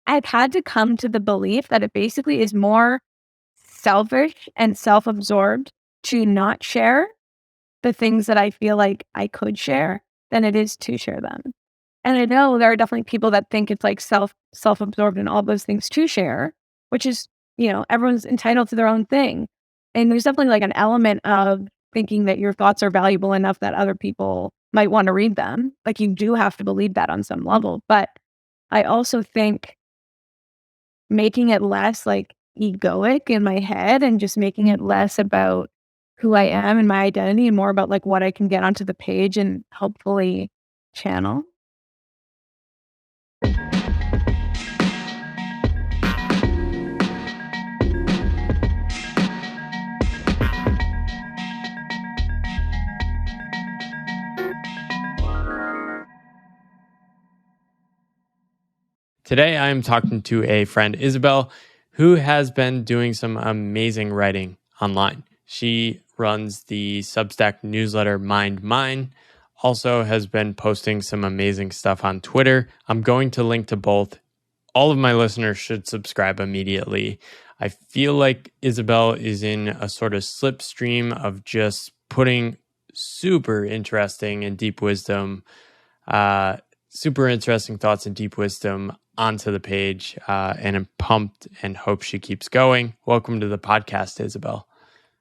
I've had to come to the belief that it basically is more selfish and self-absorbed to not share the things that I feel like I could share than it is to share them. And I know there are definitely people that think it's like self-absorbed and all those things to share, which is, everyone's entitled to their own thing. And there's definitely like an element of thinking that your thoughts are valuable enough that other people might want to read them. Like you do have to believe that on some level. But I also think making it less like egoic in my head and just making it less about who I am and my identity and more about like what I can get onto the page and hopefully channel. Today, I am talking to a friend, Isabel, who has been doing some amazing writing online. She runs the Substack newsletter Mind Mine, also has been posting some amazing stuff on Twitter. I'm going to link to both. All of my listeners should subscribe immediately. I feel like Isabel is in a sort of slipstream of just putting super interesting and deep wisdom, super interesting thoughts and deep wisdom onto the page, and I'm pumped and hope she keeps going. Welcome to the podcast, Isabel.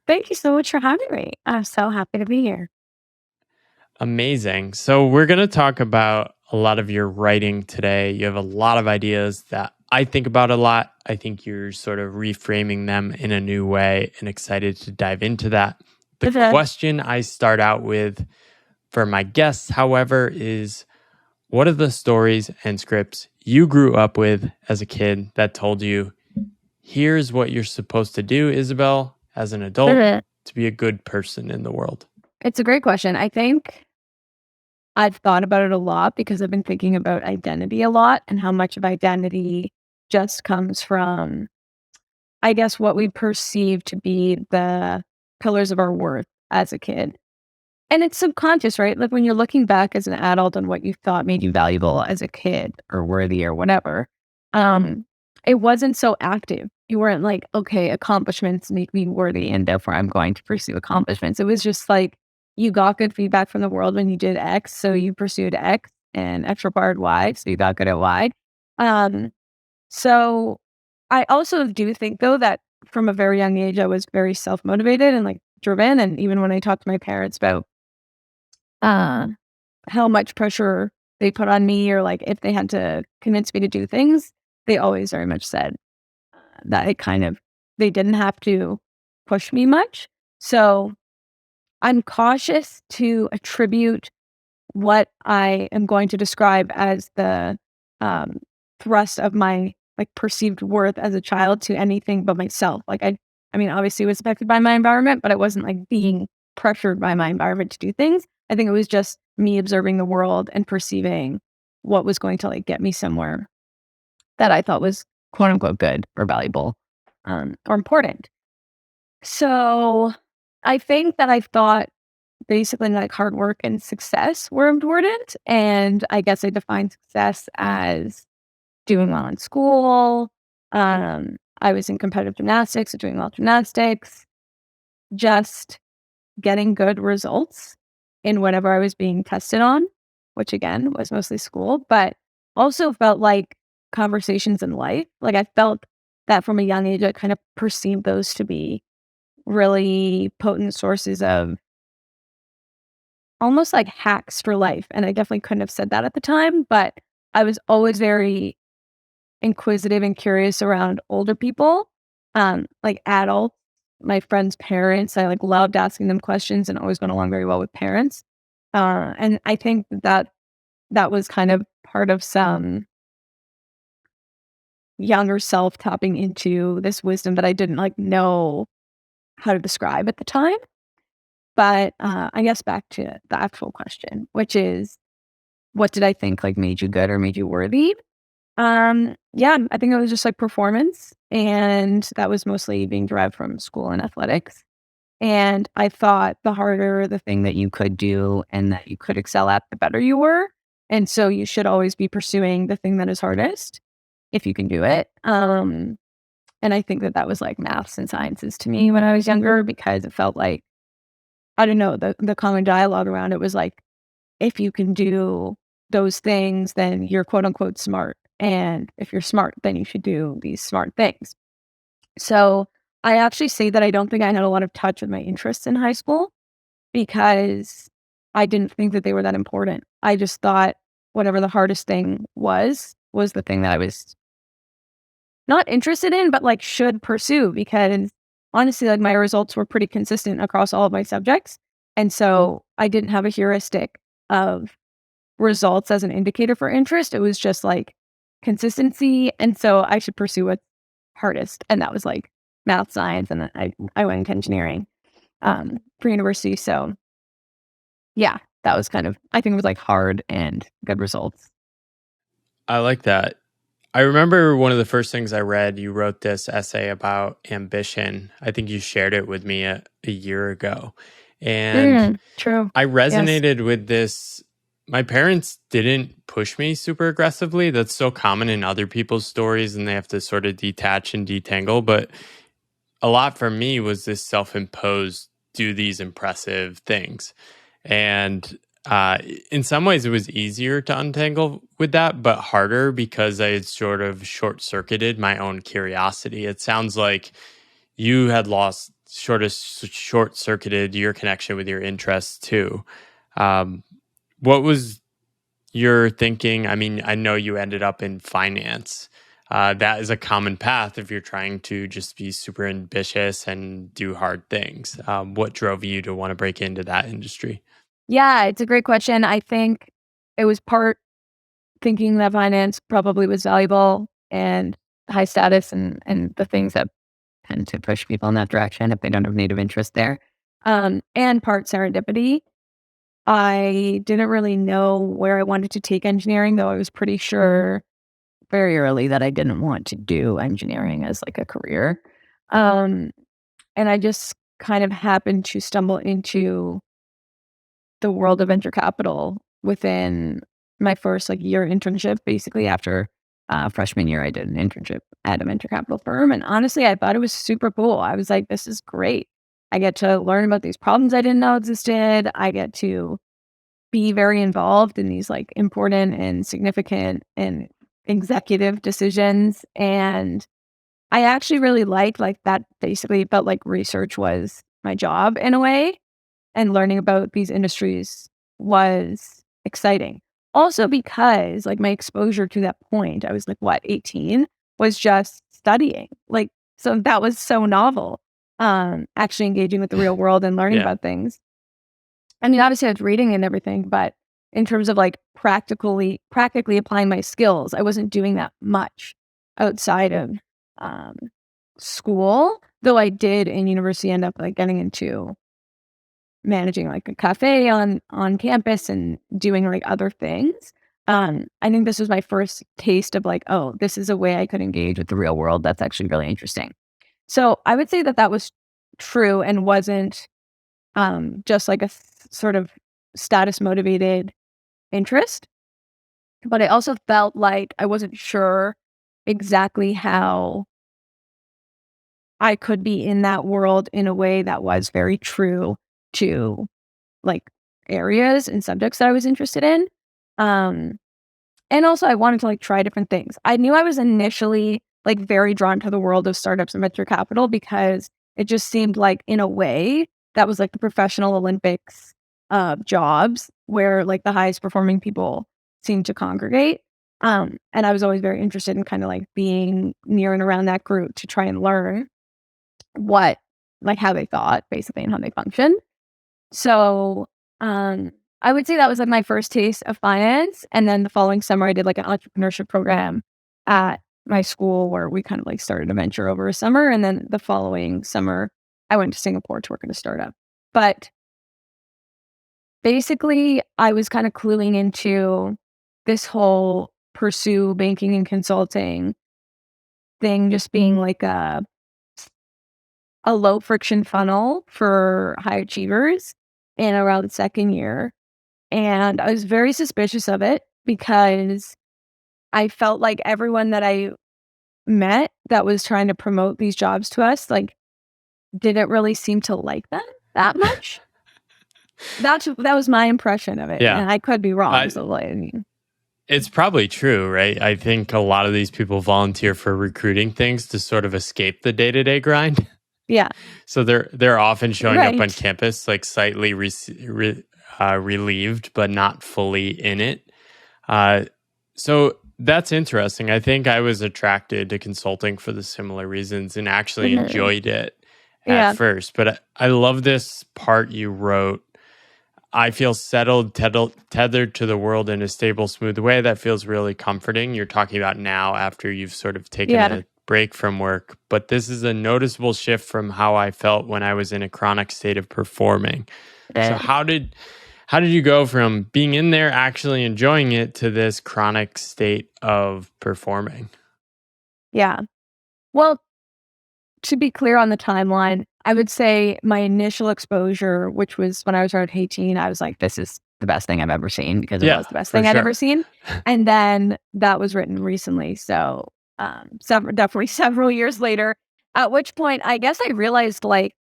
Thank you so much for having me. I'm so happy to be here. Amazing. So we're going to talk about a lot of your writing today. You have a lot of ideas that I think about a lot. I think you're sort of reframing them in a new way and excited to dive into that. The question I start out with for my guests, however, is what are the stories and scripts you grew up with as a kid that told you, here's what you're supposed to do, Isabel, as an adult to be a good person in the world? It's a great question. I think I've thought about it a lot because I've been thinking about identity a lot and how much of identity just comes from, I guess, what we perceive to be the pillars of our worth as a kid. And it's subconscious, right? Like when you're looking back as an adult on what you thought made you valuable as a kid or worthy or whatever, it wasn't so active. You weren't like, okay, accomplishments make me worthy and therefore I'm going to pursue accomplishments. It was just like you got good feedback from the world when you did X, so you pursued X, and X required Y, so you got good at Y. Um, so I also do think though that from a very young age I was very self-motivated and like driven. And even when I talked to my parents about uh, how much pressure they put on me or like if they had to convince me to do things, they always very much said that they didn't have to push me much. So I'm cautious to attribute what I am going to describe as the um, thrust of my like perceived worth as a child to anything but myself. Like I mean, obviously it was affected by my environment, but it wasn't like being pressured by my environment to do things. I think it was just me observing the world and perceiving what was going to like get me somewhere that I thought was quote unquote good or valuable, or important. So I think that I thought basically like hard work and success were important. And I guess I define success as doing well in school. I was in competitive gymnastics, so doing well gymnastics, just getting good results in whatever I was being tested on, which again was mostly school, but also felt like conversations in life. Like I felt that from a young age, I kind of perceived those to be really potent sources of almost like hacks for life. And I definitely couldn't have said that at the time, but I was always very inquisitive and curious around older people, like adults, my friends' parents. I like loved asking them questions and always went along very well with parents. And I think that was kind of part of some younger self tapping into this wisdom that I didn't like know how to describe at the time. But I guess back to the actual question, which is, what did I think like made you good or made you worthy? Yeah, I think it was just like performance, and that was mostly being derived from school and athletics. And I thought the harder the thing that you could do and that you could excel at, the better you were. And so you should always be pursuing the thing that is hardest. if you can do it. And I think that that was like maths and sciences to me when I was younger because it felt like, I don't know, the common dialogue around it was like, if you can do those things, then you're quote unquote smart. And if you're smart, then you should do these smart things. So I actually say that I don't think I had a lot of touch with my interests in high school because I didn't think that they were that important. I just thought whatever the hardest thing was the thing that I was not interested in, but like should pursue because honestly, like my results were pretty consistent across all of my subjects. And so I didn't have a heuristic of results as an indicator for interest. It was just like consistency. And so I should pursue what's hardest. And that was like math, science. And then I went into engineering for university. So yeah, that was kind of, I think it was like hard and good results. I like that. I remember one of the first things I read, you wrote this essay about ambition. I think you shared it with me a year ago. And True. I Yes. resonated with this. My parents didn't push me super aggressively. That's so common in other people's stories, and they have to sort of detach and detangle. But a lot for me was this self imposed do these impressive things. And uh, in some ways, it was easier to untangle with that, but harder because I had sort of short circuited my own curiosity. It sounds like you had lost short circuited your connection with your interests too. Um, what was your thinking? I mean, I know you ended up in finance. That is a common path if you're trying to just be super ambitious and do hard things. What drove you to want to break into that industry? Yeah, it's a great question. I think it was part thinking that finance probably was valuable and high status and the things that tend to push people in that direction if they don't have native interest there. And part serendipity. I didn't really know where I wanted to take engineering, though I was pretty sure very early that I didn't want to do engineering as like a career. Um, and I just kind of happened to stumble into the world of venture capital within my first like year internship. Basically, after freshman year, I did an internship at a venture capital firm, and honestly, I thought it was super cool. I was like, "This is great! I get to learn about these problems I didn't know existed. I get to be very involved in these like important and significant and executive decisions." And I actually really liked like that. Basically, felt like research was my job in a way and learning about these industries was exciting. Also because, like, my exposure to that point, I was, like, what, 18, was just studying. Like, so that was so novel, actually engaging with the real world and learning Yeah. about things. I mean, obviously, I was reading and everything, but in terms of, like, practically applying my skills, I wasn't doing that much outside of, um, school, though I did in university end up, like, getting into managing, like, a cafe on campus and doing, like, other things. I think this was my first taste of, like, "Oh, this is a way I could engage with the real world that's actually really interesting." So, I would say that that was true and wasn't, just, like, a sort of status motivated interest, but I also felt like I wasn't sure exactly how I could be in that world in a way that was very true to like, areas and subjects that I was interested in. Um, and also I wanted to, like, try different things. I knew I was initially, like, very drawn to the world of startups and venture capital because it just seemed like, in a way, that was, like, the professional Olympics of jobs where, like, the highest performing people seemed to congregate. And I was always very interested in kinda, like, being near and around that group to try and learn what like, how they thought, basically, and how they functioned. So, I would say that was, like, my first taste of finance, and then the following summer, I did, like, an entrepreneurship program at my school where we kind of, like, started a venture over a summer, and then the following summer, I went to Singapore to work at a startup. But, basically, I was kinda cluing into this whole pursue banking and consulting thing just being like a low friction funnel for high achievers in around 2nd year. And I was very suspicious of it because I felt like everyone that I met that was trying to promote these jobs to us, like, didn't really seem to like them that much. That was my impression of it, Yeah. and I could be wrong, Uh, so, like, I mean, it's probably true, right? I think a lot of these people volunteer for recruiting things to sort of escape the day to day grind. yeah, So they're often showing up on right. campus like slightly relieved, but not fully in it. Uh, so that's interesting. I think I was attracted to consulting for the similar reasons and actually Mhm. enjoyed it at Yeah, first. But I love this part you wrote. I feel settled, tethered to the world in a stable, smooth way that feels really comforting. You're talking about now after you've sort of taken yeah, a break from work, but this is a noticeable shift from how I felt when I was in a chronic state of performing. So eh, how did you go from being in there actually enjoying it to this chronic state of performing? yeah. Well, to be clear on the timeline, I would say my initial exposure, which was when I was around 18, I was like, "This is the best thing I've ever seen," because it Yeah, was the best for thing I'd ever sure. seen, and then that was written recently, so, definitely several years later, at which point, I guess I realized, like,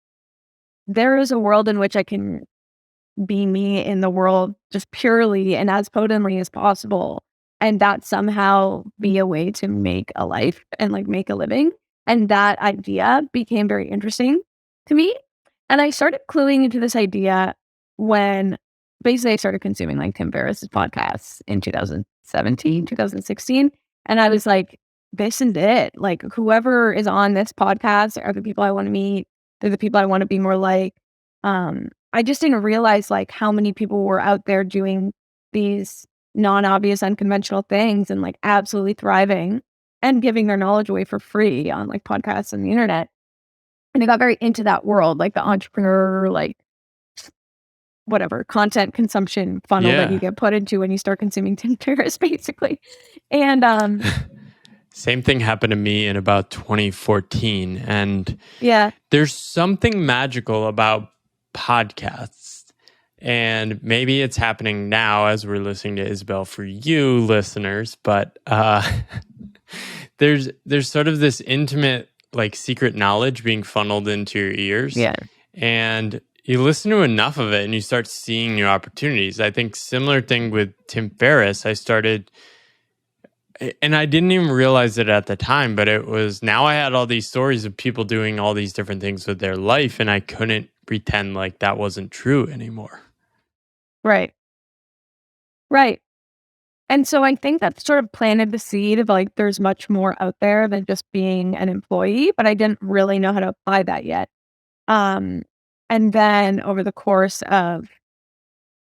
there is a world in which I can be me in the world just purely and as potently as possible, and that somehow be a way to make a life and, like, make a living, and that idea became very interesting to me, and I started cluing into this idea when basically I started consuming, like, Tim Ferriss's podcasts in 2017, 2016, and I was like, "This is it, like, whoever is on this podcast are the people I wanna meet, they're the people I wanna be more like." I just didn't realize, like, how many people were out there doing these non-obvious, unconventional things and, like, absolutely thriving and giving their knowledge away for free on, like, podcasts and the internet. And I got very into that world, like, the entrepreneur, like, whatever, content consumption funnel that you Yeah. get put into when you start consuming Tim Ferriss, basically. And, Same thing happened to me in about 2014. And yeah, there's something magical about podcasts. And maybe it's happening now as we're listening to Isabel for you listeners, but there's sort of this intimate like secret knowledge being funneled into your ears. yeah, And you listen to enough of it and you start seeing new opportunities. I think similar thing with Tim Ferriss. And I didn't even realize it at the time, but it was now I had all these stories of people doing all these different things with their life, and I couldn't pretend like that wasn't true anymore. right, right. And so I think that sort of planted the seed of, like, there's much more out there than just being an employee, but I didn't really know how to apply that yet. Um, and then over the course of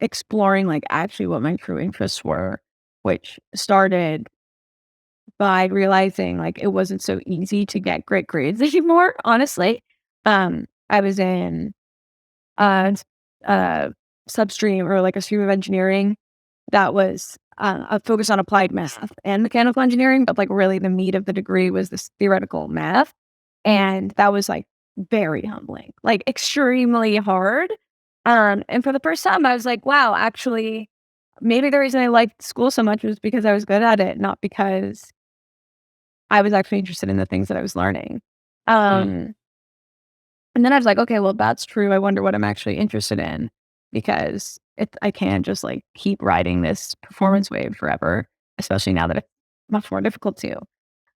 exploring, like, actually what my true interests were, which started by realizing, like, it wasn't so easy to get great grades anymore, honestly. I was in, s uh, substream or, like, a stream of engineering that was, a focus on applied math and mechanical engineering, but, like, really the meat of the degree was this theoretical math, and that was, like, very humbling, like, extremely hard, and for the first time, I was like, "Wow, actually, maybe the reason I liked school so much was because I was good at it, not because I was actually interested in the things that I was learning." Hmm. Um, and then I was like, "Okay, well, if that's true, I wonder what I'm actually interested in," because I can't just, like, keep riding this performance wave forever, especially now that it's much more difficult to.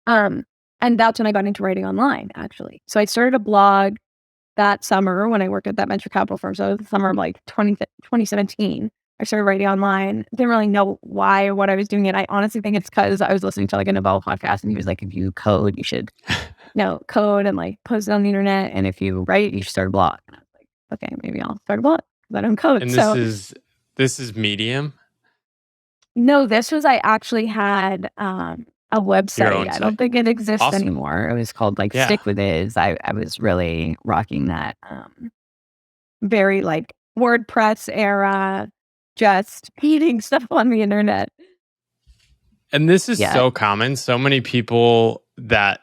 Um, and that's when I got into writing online, actually. So I started a blog that summer when I worked at that venture capital firm. So the summer of, like, 2017, I started writing online. Didn't really know why or what I was doing it. I honestly think it's because I was listening to, like, a Nobel podcast, and he was like, "If you code, you should, code and, like, post it on the internet, and if you write, you should start a blog." And I was like, "Okay, maybe I'll start a blog because I don't code." And So, this is Medium, no, this was I actually had, a your website. own I don't site. think it exists Awesome. anymore. It was called, like, Yeah. Stick With Is. I was really rocking that, very, like, WordPress era, just eating stuff on the internet. And this is Yeah, so common. So many people that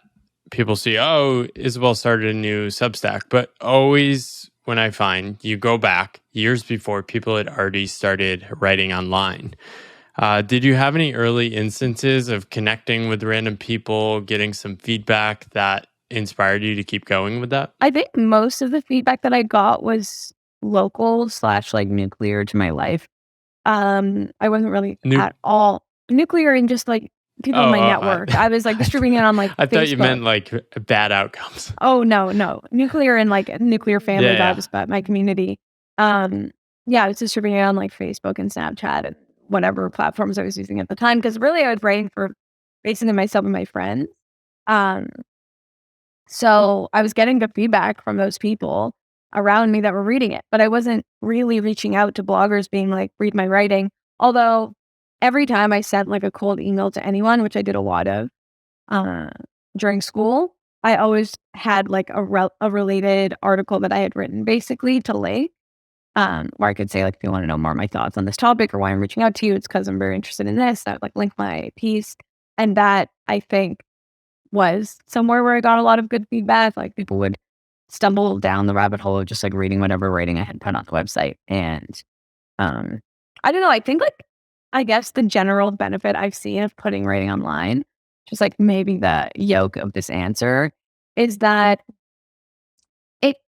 people see, oh, Isabel started a new Substack. But always when I find you go back years before, people had already started writing online. Did you have any early instances of connecting with random people, getting some feedback that inspired you to keep going with that? I think most of the feedback that I got was local slash like nuclear to my life. I wasn't really New at all nuclear in just like people in Oh, my network. I was like I, th- distributing it on like I thought you Facebook. meant like bad outcomes. Oh no, no. Nuclear and like nuclear family Yeah, yeah. vibes, but my community. Um, yeah, I was distributing it on like Facebook and Snapchat and whatever platforms I was using at the time. Cause really I was writing for basically myself and my friends. Um, so I was getting the feedback from those people around me that were reading it, but I wasn't really reaching out to bloggers being like, read my writing. Although every time I sent like a cold email to anyone, which I did a lot of uh, during school, I always had like a related article that I had written basically to link, where I could say like, if you want to know more of my thoughts on this topic or why I'm reaching out to you, it's because I'm very interested in this. I would like link my piece. And that I think was somewhere where I got a lot of good feedback. Like people would stumble down the rabbit hole of just like reading whatever rating I had put on the website. And um, I don't know. I think like I guess the general benefit I've seen of putting writing online, just like maybe the yoke of this answer, is that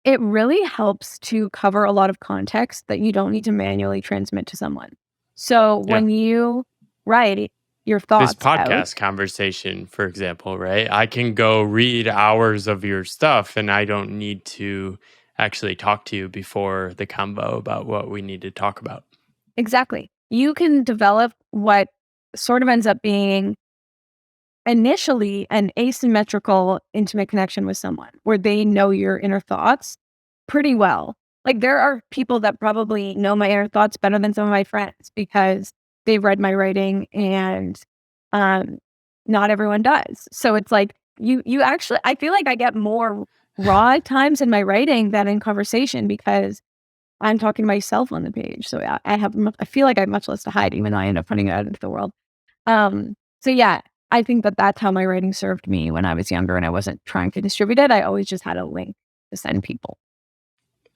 it really helps to cover a lot of context that you don't need to manually transmit to someone. So Yeah. when you write your This thoughts out. podcast conversation, for example, right? I can go read hours of your stuff and I don't need to actually talk to you before the combo about what we need to talk about. Exactly. You can develop what sort of ends up being initially an asymmetrical intimate connection with someone where they know your inner thoughts pretty well. Like there are people that probably know my inner thoughts better than some of my friends because they've read my writing and um not everyone does. So it's like you actually I feel like I get more raw at times in my writing than in conversation because I'm talking to myself on the page. So I feel like I have much less to hide, even though I end up putting it out into the world. So yeah, I think that that's how my writing served me when I was younger and I wasn't trying to distribute it. I always just had a link to send people.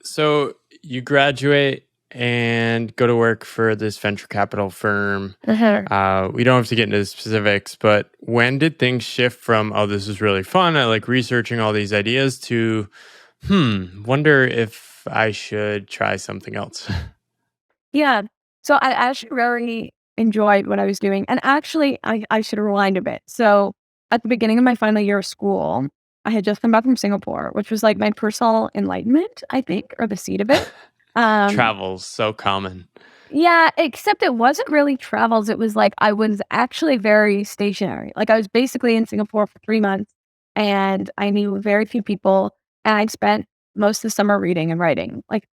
So you graduate and go to work for this venture capital firm. Uh-huh. We don't have to get into the specifics, but when did things shift from, oh, this is really fun, I like researching all these ideas, to, wonder if I should try something else? Yeah. So I actually really enjoyed what I was doing. And actually, I should rewind a bit. So at the beginning of my final year of school, I had just come back from Singapore, which was like my personal enlightenment, I think, or the seed of it. Um, Travel's so common. Yeah, except it wasn't really travels. It was like I was actually very stationary. Like I was basically in Singapore for 3 months and I knew very few people. And I spent most of the summer reading and writing, like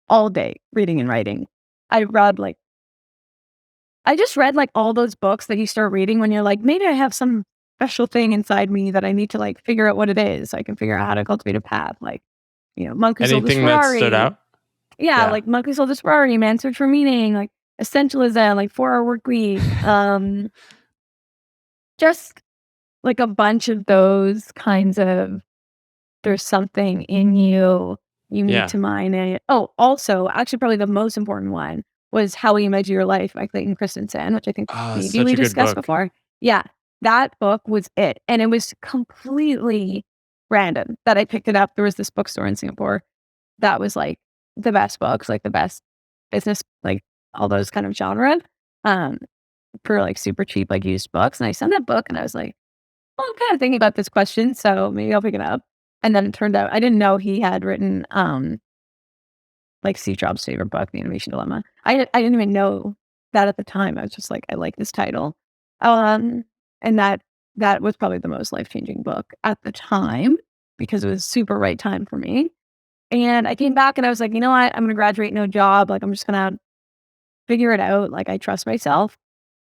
all day reading and writing. I read like, I just read like all those books that you start reading when you're like, maybe I have some special thing inside me that I need to like figure out what it is. So I can figure out how to cultivate a path. Like, Monk Who Sold His Anything that stood Ferrari. out? Yeah, Yeah. like Monkey Soul Sorority, Man Search for Meaning, like Essentialism, like 4 Hour Work Week, just like a bunch of those kinds of there's something in you, you need Yeah. to mine it. Oh, also, actually, probably the most important one was How We Measure Your Life by Clayton Christensen, which I think Ah, maybe such we a good discussed book. before. Yeah, that book was it. And it was completely random that I picked it up. There was this bookstore in Singapore that was like the best books, like the best business, like all those kind of genre, um, for like super cheap, like used books. And I sent that book and I was like, well, I'm kind of thinking about this question, so maybe I'll pick it up. And then it turned out I didn't know he had written like Steve Jobs' favorite book, The Innovation Dilemma. I didn't even know that at the time. I was just like, I like this title. Um, and that was probably the most life-changing book at the time because it was super right time for me. And I came back and I was like, you know what? I'm gonna graduate, no job. Like I'm just gonna figure it out. Like I trust myself.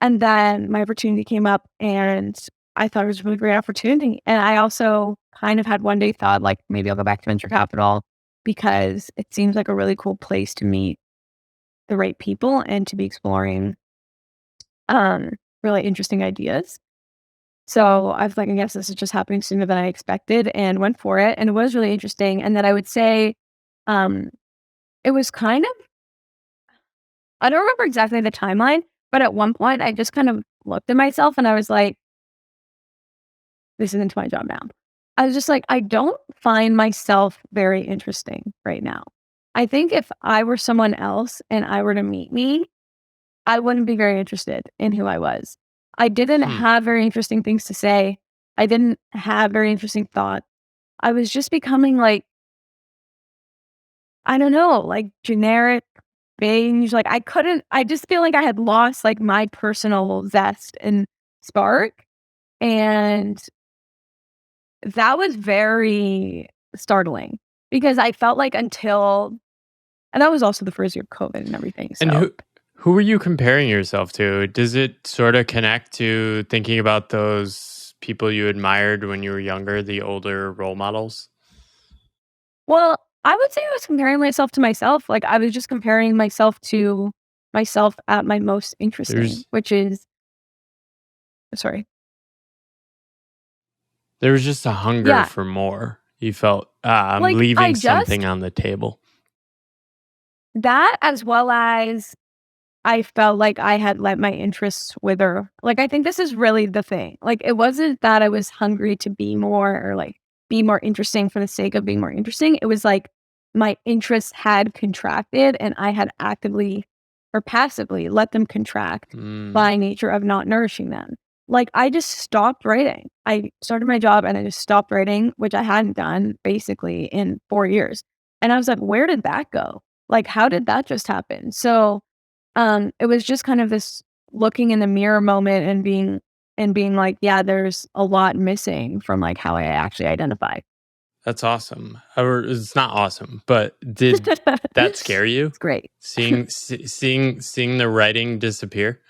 And then my opportunity came up and I thought it was a really great opportunity. And I also kind of had one day thought like maybe I'll go back to venture capital because it seems like a really cool place to meet the right people and to be exploring um really interesting ideas. So I was like, I guess this is just happening sooner than I expected and went for it. And it was really interesting. And then I would say um it was kind of I don't remember exactly the timeline, But at one point, I just kind of looked at myself and I was like, this isn't my job now. I was just like, I don't find myself very interesting right now. I think if I were someone else and I were to meet me, I wouldn't be very interested in who I was. I didn't Hmm. have very interesting things to say. I didn't have very interesting thoughts. I was just becoming like, I don't know, like generic, beige. Like I just feel like I had lost like my personal zest and spark. And that was very startling because I felt like and that was also the first year of COVID and everything. And So, who were you comparing yourself to? Does it sort of connect to thinking about those people you admired when you were younger, the older role models? well, I would say I was comparing myself to myself. Like I was just comparing myself to myself at my most interesting, There's which is sorry. there was just a hunger Yeah. for more. You felt, "Ah, I'm Like I leaving something just on the table." that as well as I felt like I had let my interests wither. Like, I think this is really the thing. Like, it wasn't that I was hungry to be more or like be more interesting for the sake of being more interesting. It was like my interests had contracted and I had actively or passively let them contract Mm, by nature of not nourishing them. Like, I just stopped writing. I started my job and I just stopped writing, which I hadn't done basically in 4 years. And I was like, where did that go? Like, how did that just happen? So, it was just kind of this looking in the mirror moment and being like, "Yeah, there's a lot missing from, like, how I actually identify." that's awesome. Or it's not awesome, but did that scare you? It's great. Seeing the writing disappear?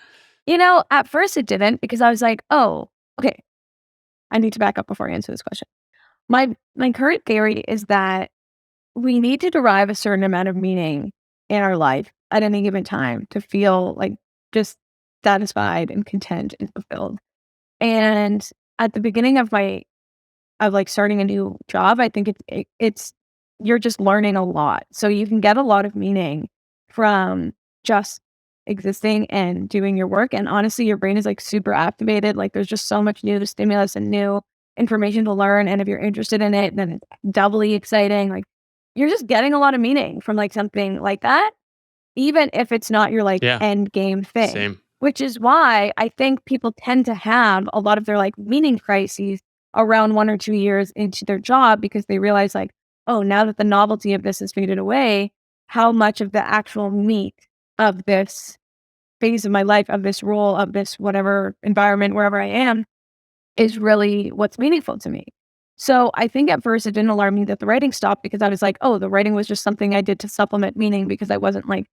At first it didn't because I was like, "Oh, okay, I need to back up before I answer this question." My current theory is that we need to derive a certain amount of meaning in our life at any given time to feel, like, just satisfied and content and fulfilled. And at the beginning of, like, starting a new job, I think it's you're just learning a lot. So you can get a lot of meaning from just existing and doing your work, and honestly, your brain is, like, super activated, like, there's just so much new stimulus and new information to learn, and if you're interested in it, then it's doubly exciting, like, you're just getting a lot of meaning from, like, something like that, even if it's not your, like, Yeah, end game thing, same. which is why I think people tend to have a lot of their, like, meaning crises around 1 or 2 years into their job because they realize, like, "Oh, now that the novelty of this has faded away, how much of the actual meat of this phase of my life, of this role, of this whatever environment, wherever I am, is really what's meaningful to me." So, I think at first it didn't alarm me that the writing stopped because I was like, "Oh, the writing was just something I did to supplement meaning because I wasn't, like,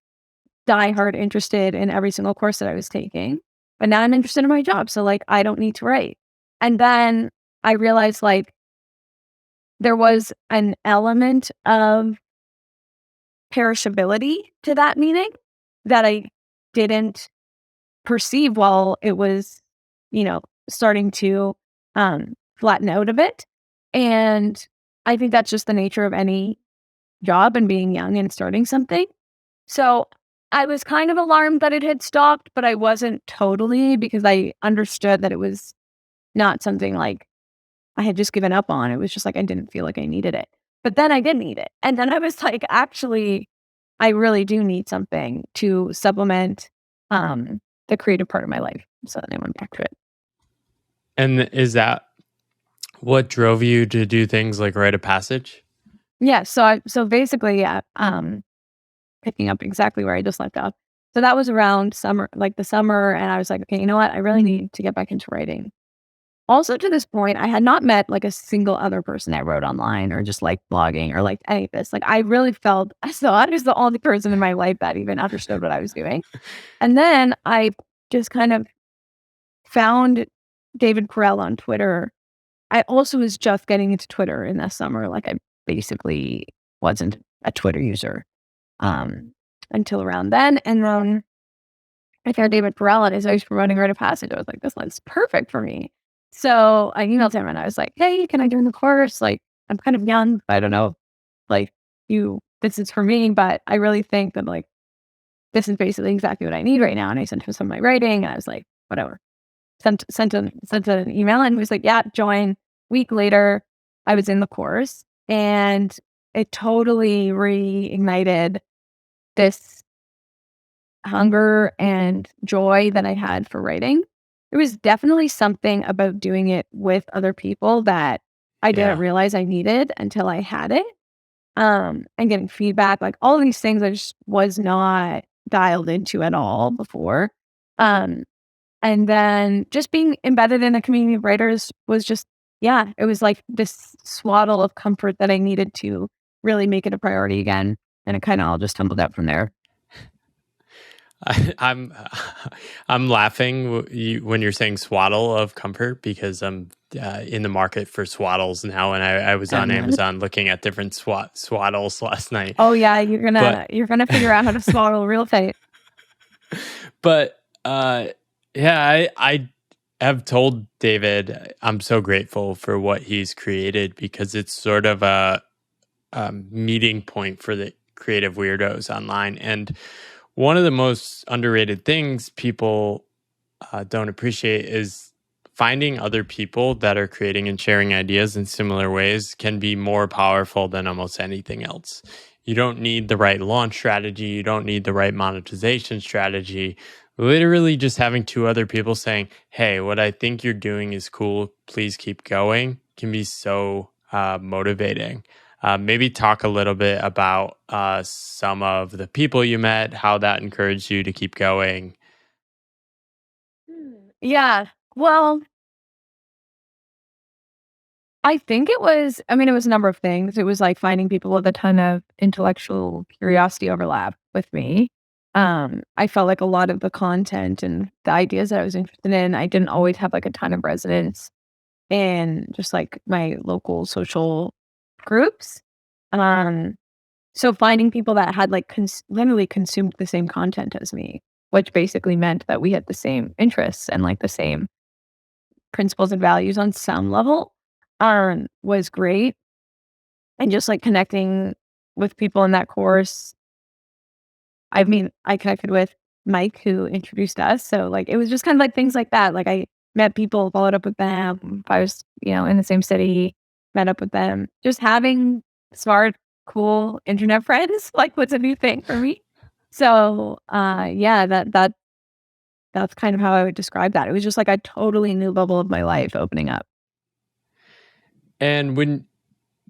diehard interested in every single course that I was taking. But now I'm interested in my job, so, like, I don't need to write." And then I realized, like, there was an element of perishability to that meaning that I didn't perceive while it was, you know, starting to, flatten out a bit. And I think that's just the nature of any job and being young and starting something. So, I was kind of alarmed that it had stopped, but I wasn't totally because I understood that it was not something, like, I had just given up on. It was just, like, I didn't feel like I needed it. But then I did need it. And then I was like, "Actually, I really do need something to supplement, the creative part of my life." So then I went back to it. And is that what drove you to do things like write a passage? Yeah, so basically, yeah, picking up exactly where I just left off. So that was around summer like, the summer, and I was like, "Okay, you know what? I really need to get back into writing." Also, to this point, I had not met, like, a single other person that wrote online or just, like, blogging or, like, any of this. Like, I really felt as though I was the only person in my life that even understood what I was doing. And then I just kind of found David Perell on Twitter. I also was just getting into Twitter in the summer. Like, I basically wasn't a Twitter user, um, until around then. And then I found David Perell and he's promoting Rite of Passage. I was like, this one's perfect for me. So I emailed him and I was like, hey, can I join the course? Like, I'm kind of young. I don't know. Like, this is for me, but I really think that, like, this is basically exactly what I need right now. And I sent him some of my writing. And I was like, whatever. Sent an email and he was like, yeah, join. Week later, I was in the course and it totally reignited this hunger and joy that I had for writing. There was definitely something about doing it with other people that I didn't Yeah. realize I needed until I had it. And getting feedback, like all of these things I just was not dialed into at all before. Um, and then just being embedded in a community of writers was just, yeah, it was like this swaddle of comfort that I needed to really make it a priority again. And it kind of all just tumbled out from there. I'm I'm laughing when you're saying swaddle of comfort because I'm in the market for swaddles now, and I was on Um, Amazon looking at different swaddles last night. oh yeah, But you're gonna figure out how to swaddle real tight. but yeah, I have told David I'm so grateful for what he's created because it's sort of a meeting point for the creative weirdos online. And one of the most underrated things people don't appreciate is finding other people that are creating and sharing ideas in similar ways can be more powerful than almost anything else. You don't need the right launch strategy, you don't need the right monetization strategy. Literally, just having two other people saying, hey, what I think you're doing is cool, please keep going, can be so motivating. Maybe talk a little bit about some of the people you met, how that encouraged you to keep going. Yeah. Well, I think it was a number of things. It was like finding people with a ton of intellectual curiosity overlap with me. I felt like a lot of the content and the ideas that I was interested in, I didn't always have like a ton of resonance in just like my local social groups. Um, so finding people that had like literally consumed the same content as me, which basically meant that we had the same interests and like the same principles and values on some level, was great. And just like connecting with people in that course. I mean, I connected with Mike who introduced us. So like it was just kind of like things like that. Like I met people, followed up with them. If I was, in the same city, met up with them. Just having smart, cool internet friends like was a new thing for me. So yeah, that's kind of how I would describe that. It was just like a totally new level of my life opening up. And when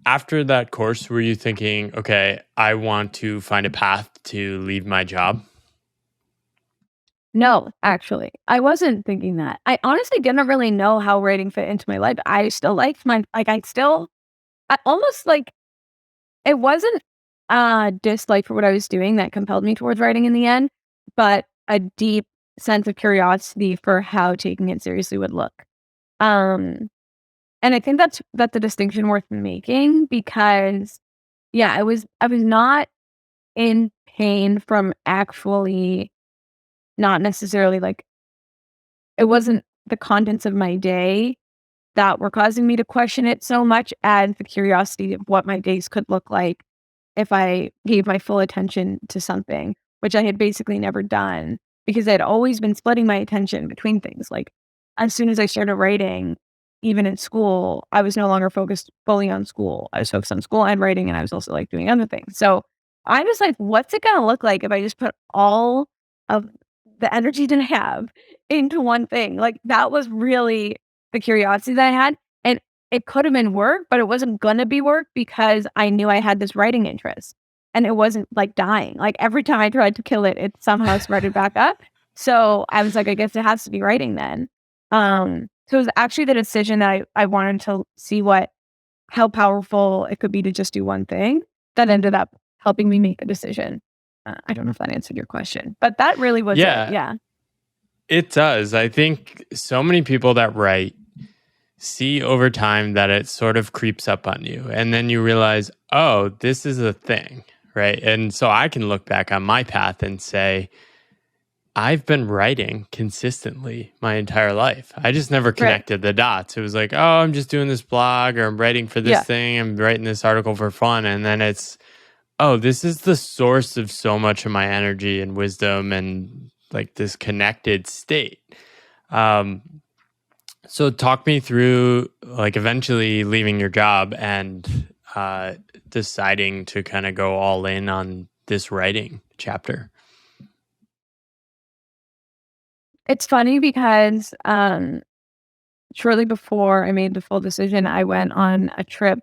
after that course, were you thinking, okay, I want to find a path to leave my job? No, actually, I wasn't thinking that. I honestly didn't really know how writing fit into my life. I still liked I almost like it wasn't a dislike for what I was doing that compelled me towards writing in the end, but a deep sense of curiosity for how taking it seriously would look. Um, and I think that's a distinction worth making because yeah, I was not in pain from actually not necessarily like it wasn't the contents of my day that were causing me to question it so much as the curiosity of what my days could look like if I gave my full attention to something, which I had basically never done because I'd always been splitting my attention between things. Like as soon as I started writing, even in school, I was no longer focused fully on school. I was focused on school and writing, and I was also like doing other things. So I was like, what's it gonna look like if I just put all of the energy that I have into one thing? Like that was really the curiosity that I had. And it could have been work, but it wasn't gonna be work because I knew I had this writing interest and it wasn't like dying. Like every time I tried to kill it, it somehow started back up. So I was like, I guess it has to be writing then. So it was actually the decision that I wanted to see how powerful it could be to just do one thing that ended up helping me make a decision. I don't know if that answered your question, but that really was it. Yeah, Yeah. it does. I think so many people that write see over time that it sort of creeps up on you. And then you realize, oh, this is a thing, right? And so I can look back on my path and say, I've been writing consistently my entire life. I just never Right. connected the dots. It was like, oh, I'm just doing this blog or I'm writing for this Yeah. thing. I'm writing this article for fun. And then it's, oh, this is the source of so much of my energy and wisdom and like this connected state. Um, so talk me through like eventually leaving your job and deciding to kind of go all in on this writing chapter. It's funny because shortly before I made the full decision, I went on a trip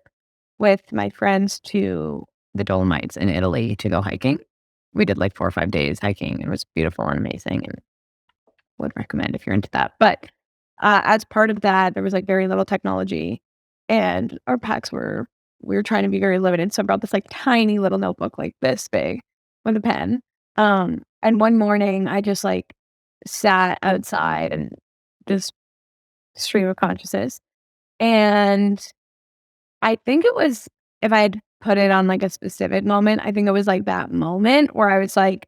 with my friends to the Dolomites in Italy to go hiking. We did like 4 or 5 days hiking. It was beautiful and amazing, and would recommend if you're into that. But, as part of that, there was, like, very little technology, and our packs were we were trying to be very limited, so I brought this, like, tiny little notebook, like this big, with a pen, and one morning, I just, like, sat outside and just stream of consciousness, and I think it was if I had put it on, like, a specific moment, I think it was, like, that moment where I was like,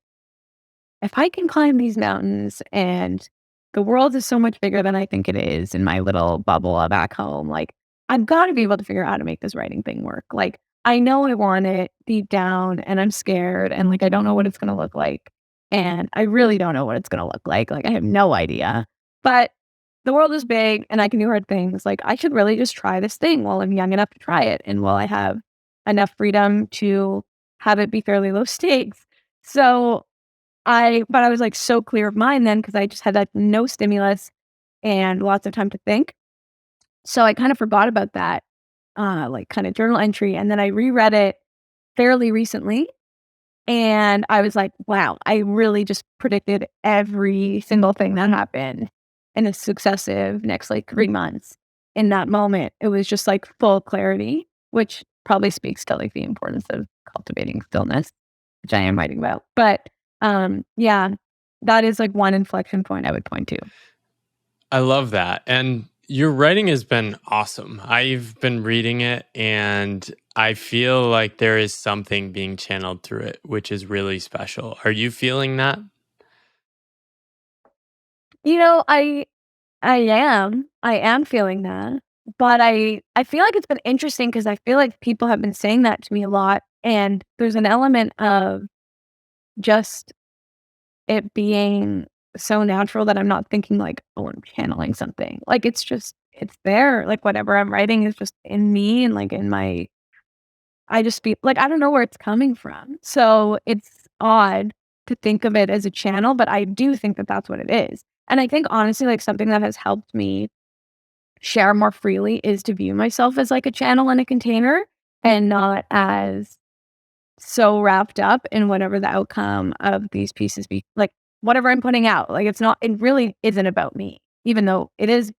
if I can climb these mountains and the world is so much bigger than I think it is in my little bubble back home, like, I've got to be able to figure out how to make this writing thing work. Like, I know I want it deep down and I'm scared and like, I don't know what it's going to look like. And I really don't know what it's going to look like. Like, I have no idea. But the world is big and I can do hard things. Like, I should really just try this thing while I'm young enough to try it and while I have enough freedom to have it be fairly low stakes. So but I was, like, so clear of mind then because I just had, like, no stimulus and lots of time to think. So I kind of forgot about that, like, kinda journal entry, and then I reread it fairly recently, and I was like, "Wow, I really just predicted every single thing that happened in the successive next, like, 3 months." In that moment, it was just, like, full clarity, which probably speaks to, like, the importance of cultivating stillness, which I am writing about. But, yeah, that is, like, one inflection point I would point to. I love that. And your writing has been awesome. I've been reading it and I feel like there is something being channeled through it, which is really special. Are you feeling that? You know, I am feeling that, but I feel like it's been interesting because I feel like people have been saying that to me a lot, and there's an element of just it being so natural that I'm not thinking like, "Oh, I'm channeling something." Like, it's just it's there, like, whatever I'm writing is just in me and, like, in my I just feel like, I don't know where it's coming from. So, it's odd to think of it as a channel, but I do think that that's what it is. And I think honestly, like, something that has helped me share more freely is to view myself as, like, a channel and a container and not as so wrapped up in whatever the outcome of these pieces be like, whatever I'm putting out, like, it really isn't about me, even though it is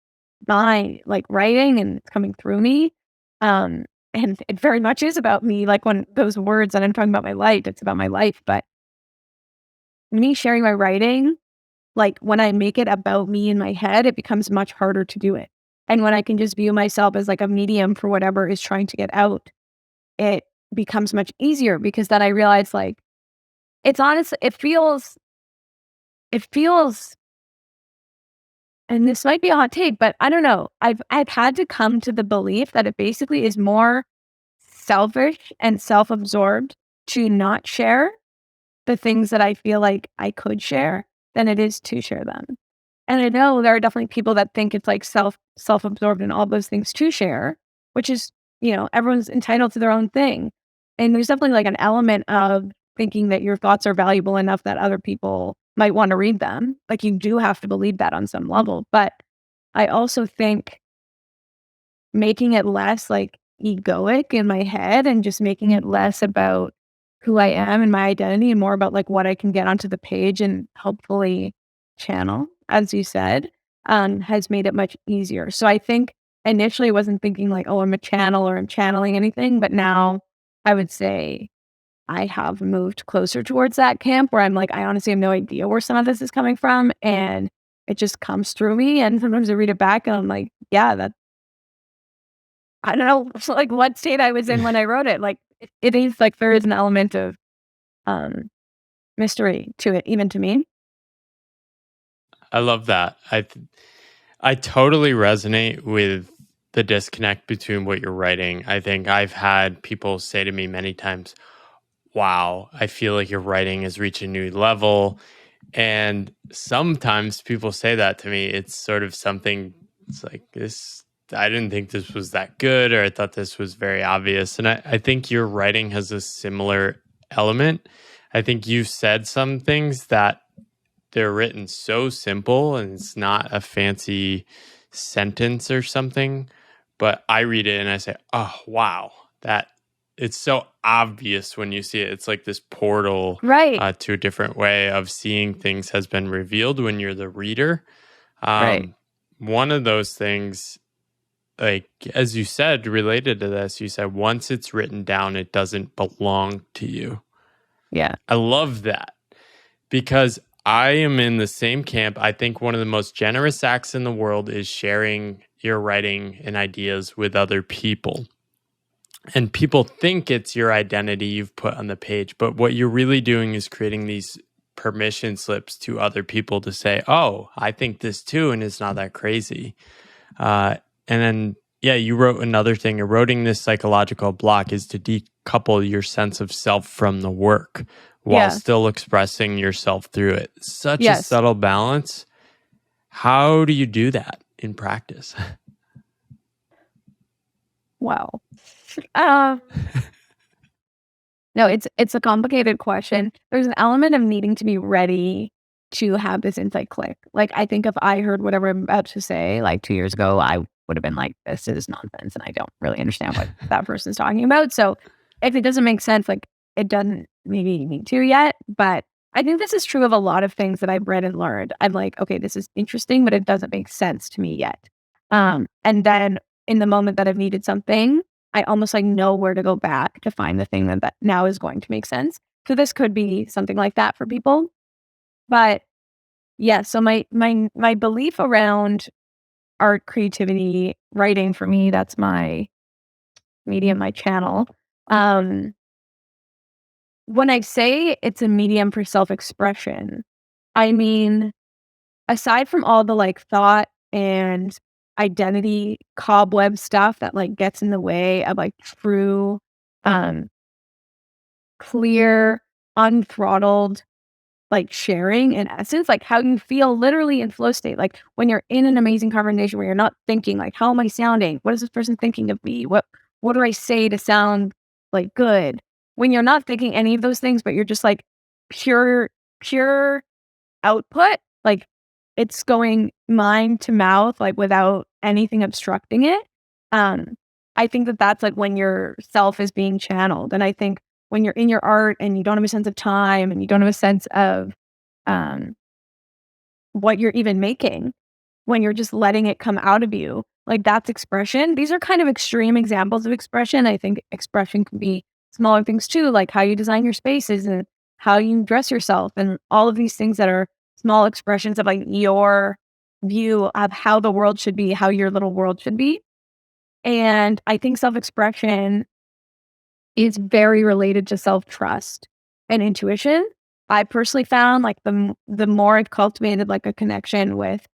my, like, writing and it's coming through me, um, and it very much is about me, like, when those words that I'm talking about my life, it's about my life, but me sharing my writing, like, when I make it about me in my head, it becomes much harder to do it, and when I can just view myself as, like, a medium for whatever is trying to get out, it becomes much easier because then I realize, like, it's honest it feels and this might be a hot take, but I don't know. I've had to come to the belief that it basically is more selfish and self-absorbed to not share the things that I feel like I could share than it is to share them. And I know there are definitely people that think it's like self-absorbed and all those things to share, which is, everyone's entitled to their own thing. And there's definitely like an element of thinking that your thoughts are valuable enough that other people might want to read them. Like you do have to believe that on some level. But I also think making it less, like, egoic in my head and just making it less about who I am and my identity and more about, like, what I can get onto the page and hopefully channel, as you said, has made it much easier. So I think initially I wasn't thinking like, "Oh, I'm a channel or I'm channeling anything," but now I would say I have moved closer towards that camp where I'm like, I honestly have no idea where some of this is coming from, and it just comes through me, and sometimes I read it back and I'm like, "Yeah, that I don't know, like, what state I was in when I wrote it, like, it is like, there is an element of, um, mystery to it, even to me. I love that. I totally resonate with the disconnect between what you're writing. I think I've had people say to me many times, wow, I feel like your writing has reached a new level. And sometimes people say that to me. It's sort of something, it's like, this, I didn't think this was that good, or I thought this was very obvious. And I think your writing has a similar element. I think you've said some things that they're written so simple and it's not a fancy sentence or something, but I read it and I say, oh, wow, that it's so obvious when you see it. It's like this portal Right. to a different way of seeing things has been revealed when you're the reader. Right. Um, One of those things, like as you said, related to this, you said once it's written down, it doesn't belong to you. Yeah. I love that because I am in the same camp. I think one of the most generous acts in the world is sharing your writing and ideas with other people. And people think it's your identity you've put on the page, but what you're really doing is creating these permission slips to other people to say, oh, I think this too, and it's not that crazy. And then, yeah, you wrote another thing. Eroding this psychological block is to decouple your sense of self from the work while Yeah. still expressing yourself through it. Such a Yes. subtle balance. How do you do that in practice? Wow. Um, no, it's a complicated question. There's an element of needing to be ready to have this insight click. Like, I think if I heard whatever I'm about to say, like 2 years ago, I would have been like, "This is nonsense, and I don't really understand what that person's talking about." So, if it doesn't make sense, like, it doesn't maybe need to yet, but I think this is true of a lot of things that I've read and learned. I'm like, "Okay, this is interesting, but it doesn't make sense to me yet." And then in the moment that I've needed something, I almost like know where to go back to find the thing that now is going to make sense. So this could be something like that for people. But yeah, so my belief around art, creativity, writing for me, that's my medium, my channel. Um, when I say it's a medium for self-expression, I mean, aside from all the like thought and identity cobweb stuff that like gets in the way of like true um clear, unthrottled, like, sharing in essence, like, how you feel literally in flow state, like, when you're in an amazing conversation where you're not thinking, like, "How am I sounding? What is this person thinking of me? What do I say to sound, like, good?" When you're not thinking any of those things, but you're just, like, pure pure output, like, it's going mind to mouth, like, without anything obstructing it. Um, I think that that's, like, when your self is being channeled, and I think when you're in your art and you don't have a sense of time and you don't have a sense of, um, what you're even making, when you're just letting it come out of you, like, that's expression. These are kind of extreme examples of expression. I think expression can be smaller things too, like how you design your spaces and how you dress yourself and all of these things that are small expressions of, like, your view of how the world should be, how your little world should be. And I think self-expression is very related to self-trust and intuition. I personally found, like, the more I've cultivated, like, a connection with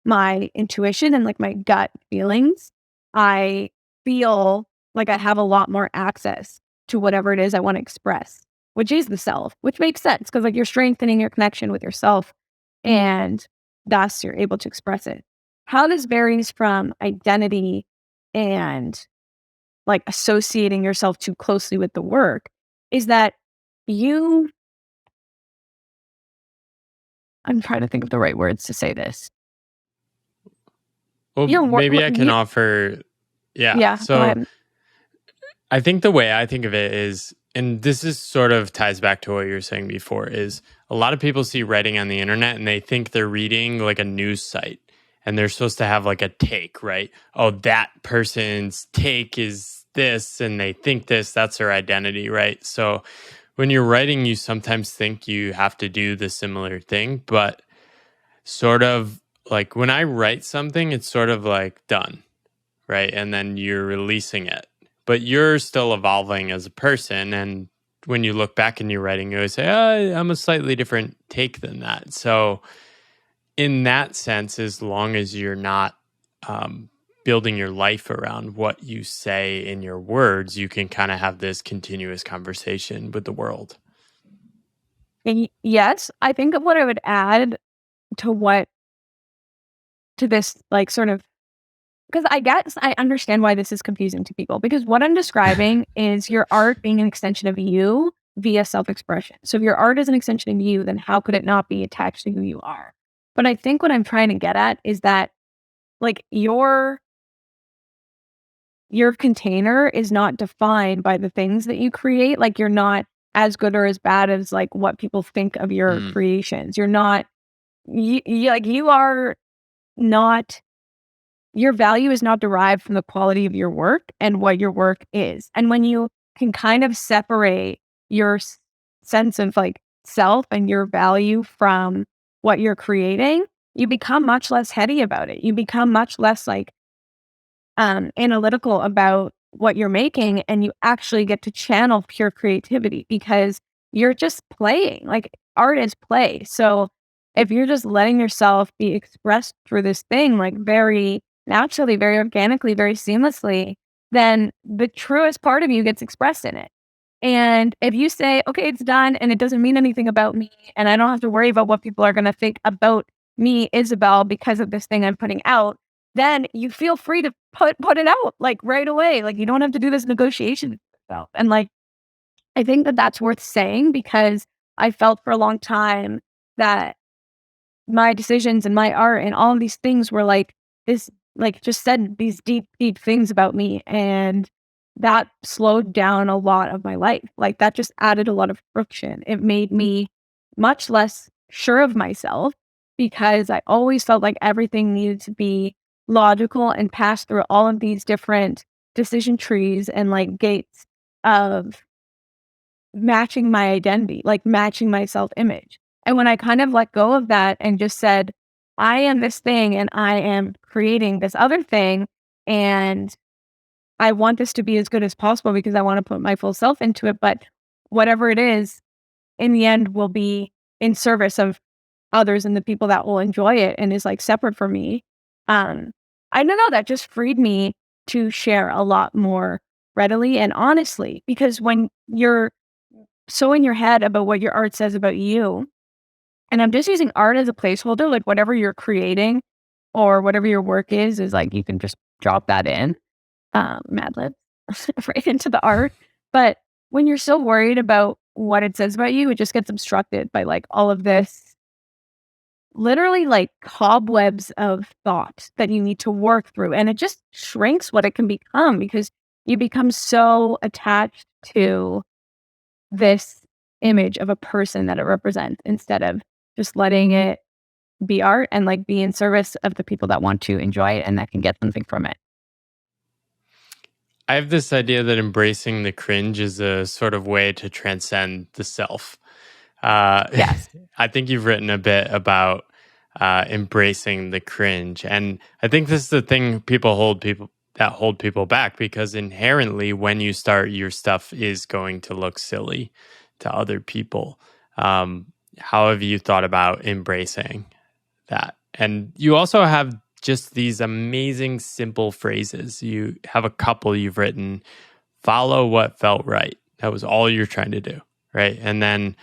my intuition and like my gut feelings, I feel like I have a lot more access to whatever it is I want to express, which is the self, which makes sense because like you're strengthening your connection with yourself and thus you're able to express it. How this varies from identity and like associating yourself too closely with the work is that you, I'm trying to think of the right words to say this. Well, Your work, maybe I can offer. Yeah. yeah, go So ahead. I think the way I think of it is, and this is sort of ties back to what you were saying before, is a lot of people see writing on the internet and they think they're reading like a news site and they're supposed to have like a take, right? Oh, that person's take is this and they think this, that's their identity, right? So when you're writing, you sometimes think you have to do the similar thing, but sort of like when I write something, it's sort of like done, right? And then you're releasing it, but you're still evolving as a person. And when you look back in your writing, you always say, oh, I'm a slightly different take than that. So, in that sense, as long as you're not um, building your life around what you say in your words, you can kind of have this continuous conversation with the world. Yes, I think what I would add to what to this, like, sort of, because I guess I understand why this is confusing to people, because what I'm describing is your art being an extension of you via self-expression. So if your art is an extension of you, then how could it not be attached to who you are? But I think what I'm trying to get at is that, like, your container is not defined by the things that you create. Like, you're not as good or as bad as, like, what people think of your Mm, creations. You're not you are not your value is not derived from the quality of your work and what your work is. And when you can kind of separate your sense of, like, self and your value from what you're creating, you become much less heady about it. You become much less, like, analytical about what you're making, and you actually get to channel pure creativity because you're just playing. Like, art is play. So if you're just letting yourself be expressed through this thing, like, very naturally, very organically, very seamlessly, then the truest part of you gets expressed in it. And if you say, okay, it's done and it doesn't mean anything about me, and I don't have to worry about what people are going to think about me, Isabel, because of this thing I'm putting out, then you feel free to put it out, like, right away. Like, you don't have to do this negotiation with yourself. And, like, I think that that's worth saying, because I felt for a long time that my decisions and my art and all of these things were like this, like, just said these deep, deep things about me. And that slowed down a lot of my life. Like, that just added a lot of friction. It made me much less sure of myself, because I always felt like everything needed to be logical and pass through all of these different decision trees and, like, gates of matching my identity, like, matching my self-image. And when I kind of let go of that and just said, I am this thing and I am creating this other thing, and I want this to be as good as possible because I want to put my full self into it. But whatever it is, in the end, will be in service of others and the people that will enjoy it and is, like, separate from me. Um, I don't know, that just freed me to share a lot more readily and honestly, because when you're so in your head about what your art says about you. And I'm just using art as a placeholder, like, whatever you're creating or whatever your work is like, you can just drop that in, Mad Libs, right into the art. But when you're so worried about what it says about you, it just gets obstructed by, like, all of this literally, like, cobwebs of thought that you need to work through. And it just shrinks what it can become, because you become so attached to this image of a person that it represents, instead of just letting it be art and, like, be in service of the people that want to enjoy it and that can get something from it. I have this idea that embracing the cringe is a sort of way to transcend the self. Uh, Yes. I think you've written a bit about embracing the cringe, and I think this is the thing people that hold people back, because inherently, when you start, your stuff is going to look silly to other people. Um, how have you thought about embracing that? And you also have just these amazing simple phrases. You have a couple you've written: follow what felt right. That was all you're trying to do, right? And then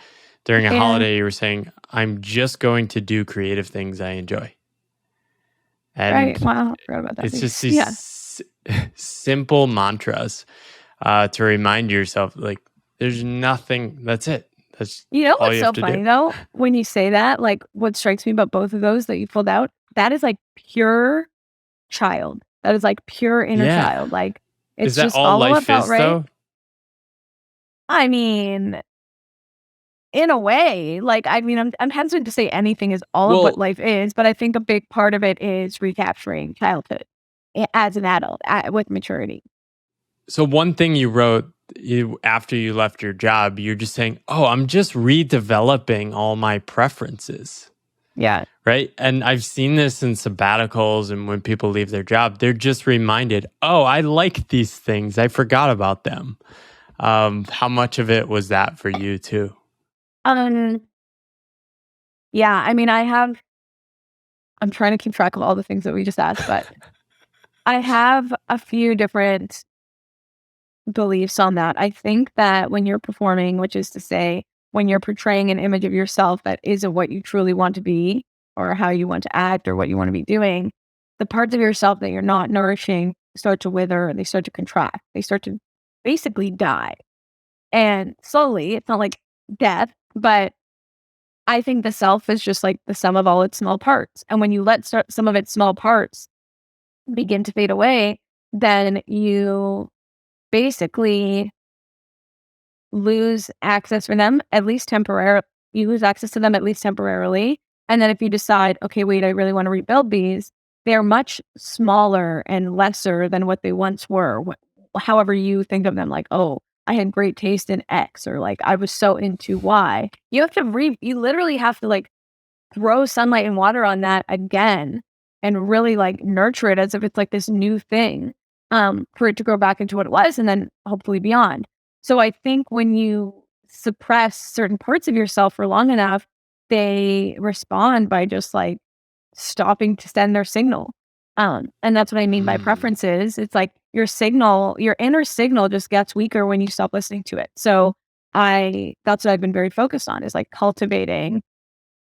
during a Yeah. holiday, you were saying, I'm just going to do creative things I enjoy. Right. And Wow. I forgot about that it's just piece. Yeah. these simple mantras to remind yourself, like, there's nothing, that's it. That's You know all what's you have so to do. funny though? When you say that, like, what strikes me about both of those that you pulled out, that is, like, pure child. That is, like, pure inner Yeah. child. Like, Is it's that just all follow what life felt is, right. though? I mean, in a way, like, I mean, I'm hesitant to say anything is all of what Well, life is, but I think a big part of it is recapturing childhood as an adult, with maturity. so one thing you wrote after you left your job, you're just saying, oh, I'm just redeveloping all my preferences. Yeah. Right. And I've seen this in sabbaticals and when people leave their job, they're just reminded, oh, I like these things. I forgot about them. How much of it was that for you too? Um, yeah, I mean, I'm trying to keep track of all the things that we just asked, but I have a few different beliefs on that. I think that when you're performing, which is to say, when you're portraying an image of yourself that isn't what you truly want to be or how you want to act or what you want to be doing, the parts of yourself that you're not nourishing start to wither, they start to contract, they start to basically die. And slowly, it's not like death, but I think the self is just like the sum of all its small parts. And when you let some of its small parts begin to fade away, then you basically lose access for them, at least temporarily. You lose access to them at least temporarily. And then if you decide, okay, wait, I really want to rebuild these, they're much smaller and lesser than what they once were. However you think of them, like, oh, I had great taste in X, or like I was so into Y. You literally have to like throw sunlight and water on that again and really like nurture it as if it's like this new thing, for it to grow back into what it was and then hopefully beyond. So I think when you suppress certain parts of yourself for long enough, they respond by just like stopping to send their signal. And that's what I mean by Mm. preferences. It's like your signal, your inner signal just gets weaker when you stop listening to it. So that's what I've been very focused on, is like cultivating,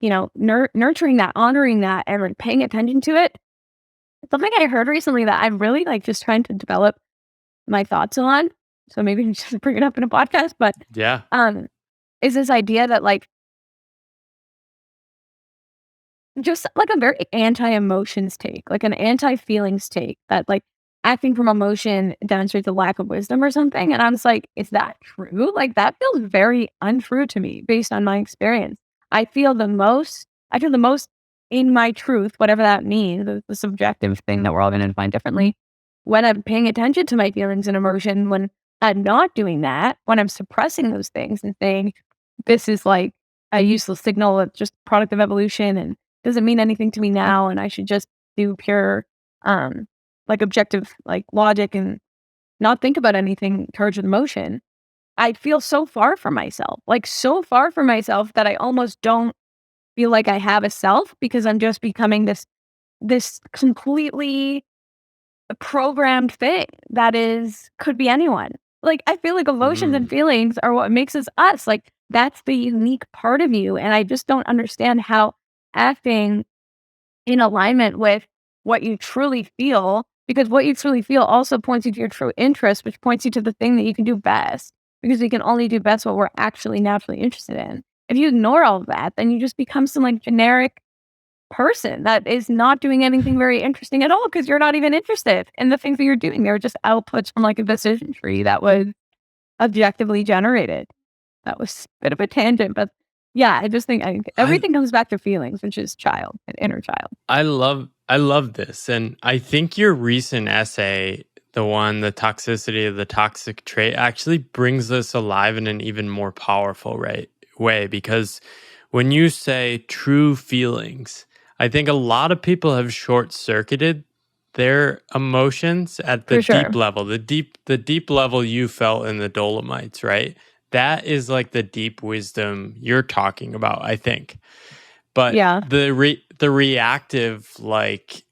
nurturing that, honoring that, and like paying attention to it. Something I heard recently that I'm really like just trying to develop my thoughts on. So maybe just bring it up in a podcast, but Yeah. um, is this idea that like just like a very anti-emotions take, like an anti-feelings take, that like acting from emotion demonstrates a lack of wisdom or something. And I was like, is that true? Like that feels very untrue to me based on my experience. I feel the most in my truth, whatever that means, the subjective thing that we're all going to define differently. When I'm paying attention to my feelings and emotion, when I'm not doing that, when I'm suppressing those things and saying, this is like a useless signal, it's just product of evolution and doesn't mean anything to me now, and I should just do pure, like objective, like logic, and not think about anything towards emotion. I feel so far from myself, like so far from myself that I almost don't feel like I have a self, because I'm just becoming this completely programmed thing that is could be anyone. Like I feel like emotions and Mm. feelings are what makes us us. Like that's the unique part of you, and I just don't understand how acting in alignment with what you truly feel, because what you truly feel also points you to your true interest, which points you to the thing that you can do best, because we can only do best what we're actually naturally interested in. If you ignore all of that, then you just become some like generic person that is not doing anything very interesting at all, because you're not even interested in the things that you're doing. They're just outputs from like a decision tree that was objectively generated. That was a bit of a tangent, but yeah, I just think I everything comes back to feelings, which is child and inner child. I love this. And I think your recent essay, the toxicity of the toxic trait, actually brings this alive in an even more powerful way. Because when you say true feelings, I think a lot of people have short circuited their emotions at the For deep sure. level, the deep level you felt in the Dolomites, right? That is like the deep wisdom you're talking about, I think. But Yeah. the reactive, like,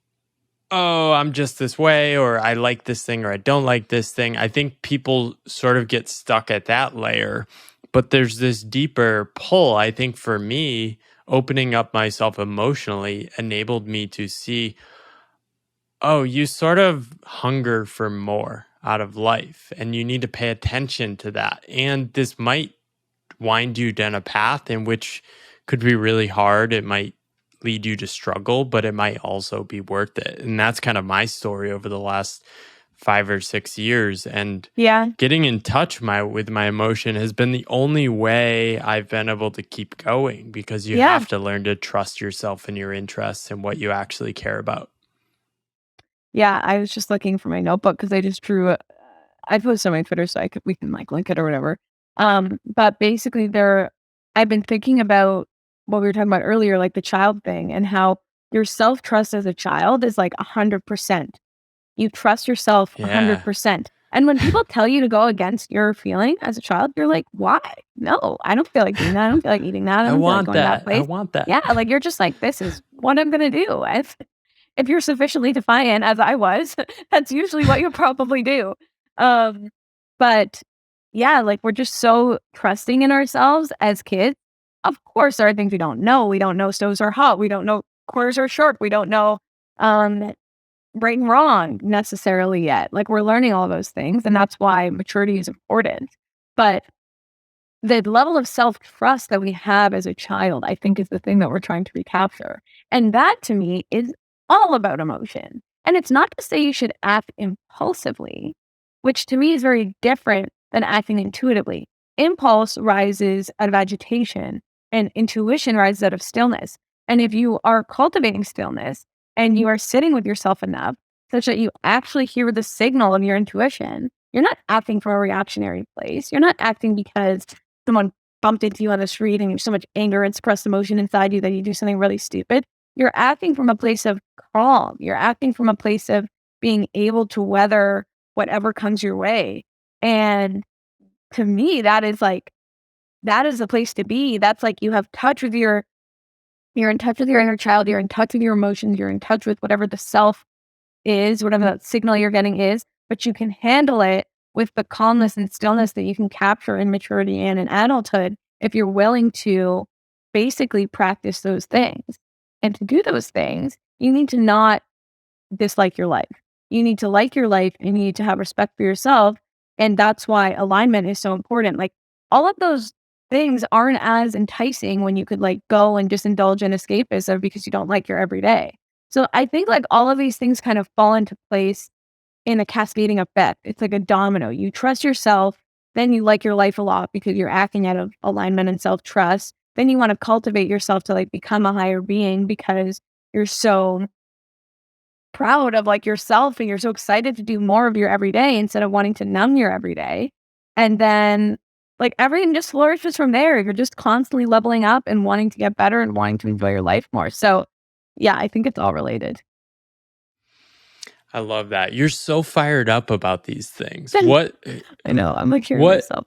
oh, I'm just this way, or I like this thing, or I don't like this thing, I think people sort of get stuck at that layer. But there's this deeper pull. I think for me, opening up myself emotionally enabled me to see, oh, you sort of hunger for more out of life, and you need to pay attention to that. And this might wind you down a path in which could be really hard. It might lead you to struggle, but it might also be worth it. And that's kind of my story over the last 5 or 6 years. And Yeah. getting in touch with my emotion has been the only way I've been able to keep going, because you Yeah. have to learn to trust yourself and your interests and what you actually care about. Yeah. I was just looking for my notebook because I just drew I posted on my Twitter, so we can like link it or whatever. But basically I've been thinking about what we were talking about earlier, like the child thing, and how your self-trust as a child is like 100%. You trust yourself Yeah. 100%. And when people tell you to go against your feeling as a child, you're like, why? No, I don't feel like doing that. I don't feel like eating that. I I don't feel like want going to that that. I place. want that. Yeah, like you're just like, this is what I'm gonna do. if you're sufficiently defiant as I was, that's usually what you'll probably do. Um, but yeah, like we're just so trusting in ourselves as kids. Of course, there are things we don't know. We don't know stoves are hot. We don't know corners are sharp. We don't know um, right and wrong necessarily yet. Like we're learning all those things, and that's why maturity is important. But the level of self-trust that we have as a child, I think, is the thing that we're trying to recapture. And that to me is all about emotion. And it's not to say you should act impulsively, which to me is very different than acting intuitively. Impulse rises out of agitation and intuition rises out of stillness. And if you are cultivating stillness and you are sitting with yourself enough such that you actually hear the signal of your intuition, you're not acting from a reactionary place. You're not acting because someone bumped into you on the street and you have so much anger and suppressed emotion inside you that you do something really stupid. You're acting from a place of calm. You're acting from a place of being able to weather whatever comes your way. And to me, that is the place to be. That's like you have touch with you're in touch with your inner child, you're in touch with your emotions, you're in touch with whatever the self is, whatever that signal you're getting is, but you can handle it with the calmness and stillness that you can capture in maturity and in adulthood if you're willing to basically practice those things. And to do those things, you need to not dislike your life. You need to like your life and you need to have respect for yourself. And that's why alignment is so important. Like all of those things aren't as enticing when you could like go and just indulge in escapism because you don't like your everyday. So I think like all of these things kind of fall into place in a cascading effect. It's like a domino. You trust yourself, then you like your life a lot because you're acting out of alignment and self-trust. Then you want to cultivate yourself to like become a higher being because you're so proud of like yourself and you're so excited to do more of your everyday instead of wanting to numb your everyday. And then like everything just flourishes from there. You're just constantly leveling up and wanting to get better and wanting to enjoy your life more. So yeah, I think it's all related. I love that. You're so fired up about these things. Then I know I'm like hearing What myself.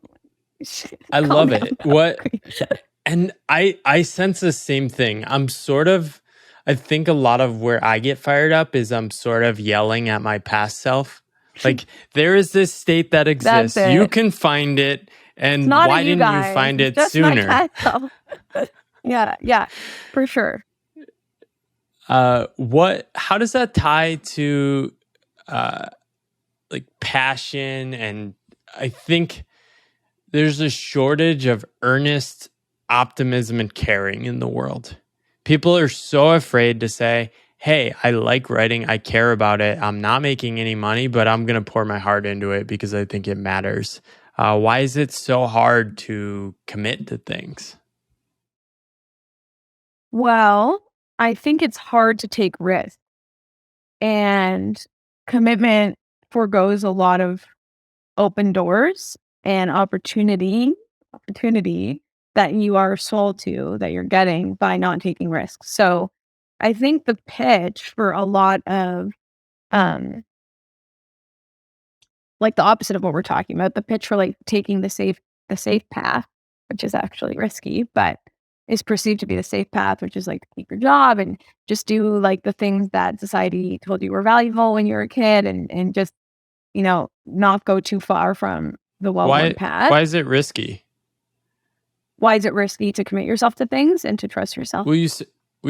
I Calm love down. it. And I sense the same thing. I think a lot of where I get fired up is I'm sort of yelling at my past self. Like there is this state that That's exists. You it. can find it. It's And not in why you didn't you guys. find It's it just my sooner? past self. Yeah, yeah, for sure. How does that tie to uh like passion? And I think there's a shortage of earnest optimism and caring in the world. People are so afraid to say, hey, I like writing. I care about it. I'm not making any money, but I'm going to pour my heart into it because I think it matters. Why is it so hard to commit to things? Well, I think it's hard to take risks, and commitment forgoes a lot of open doors and opportunity that you are sold to, that you're getting by not taking risks. So, I think the pitch for a lot of, um like, the opposite of what we're talking about, the pitch for, like, taking the safe path, which is actually risky, but is perceived to be the safe path, which is, like, to keep your job and just do, like, the things that society told you were valuable when you were a kid and just, not go too far from the well-worn Why path. why is it risky? Why is it risky to commit yourself to things and to trust yourself? Well, you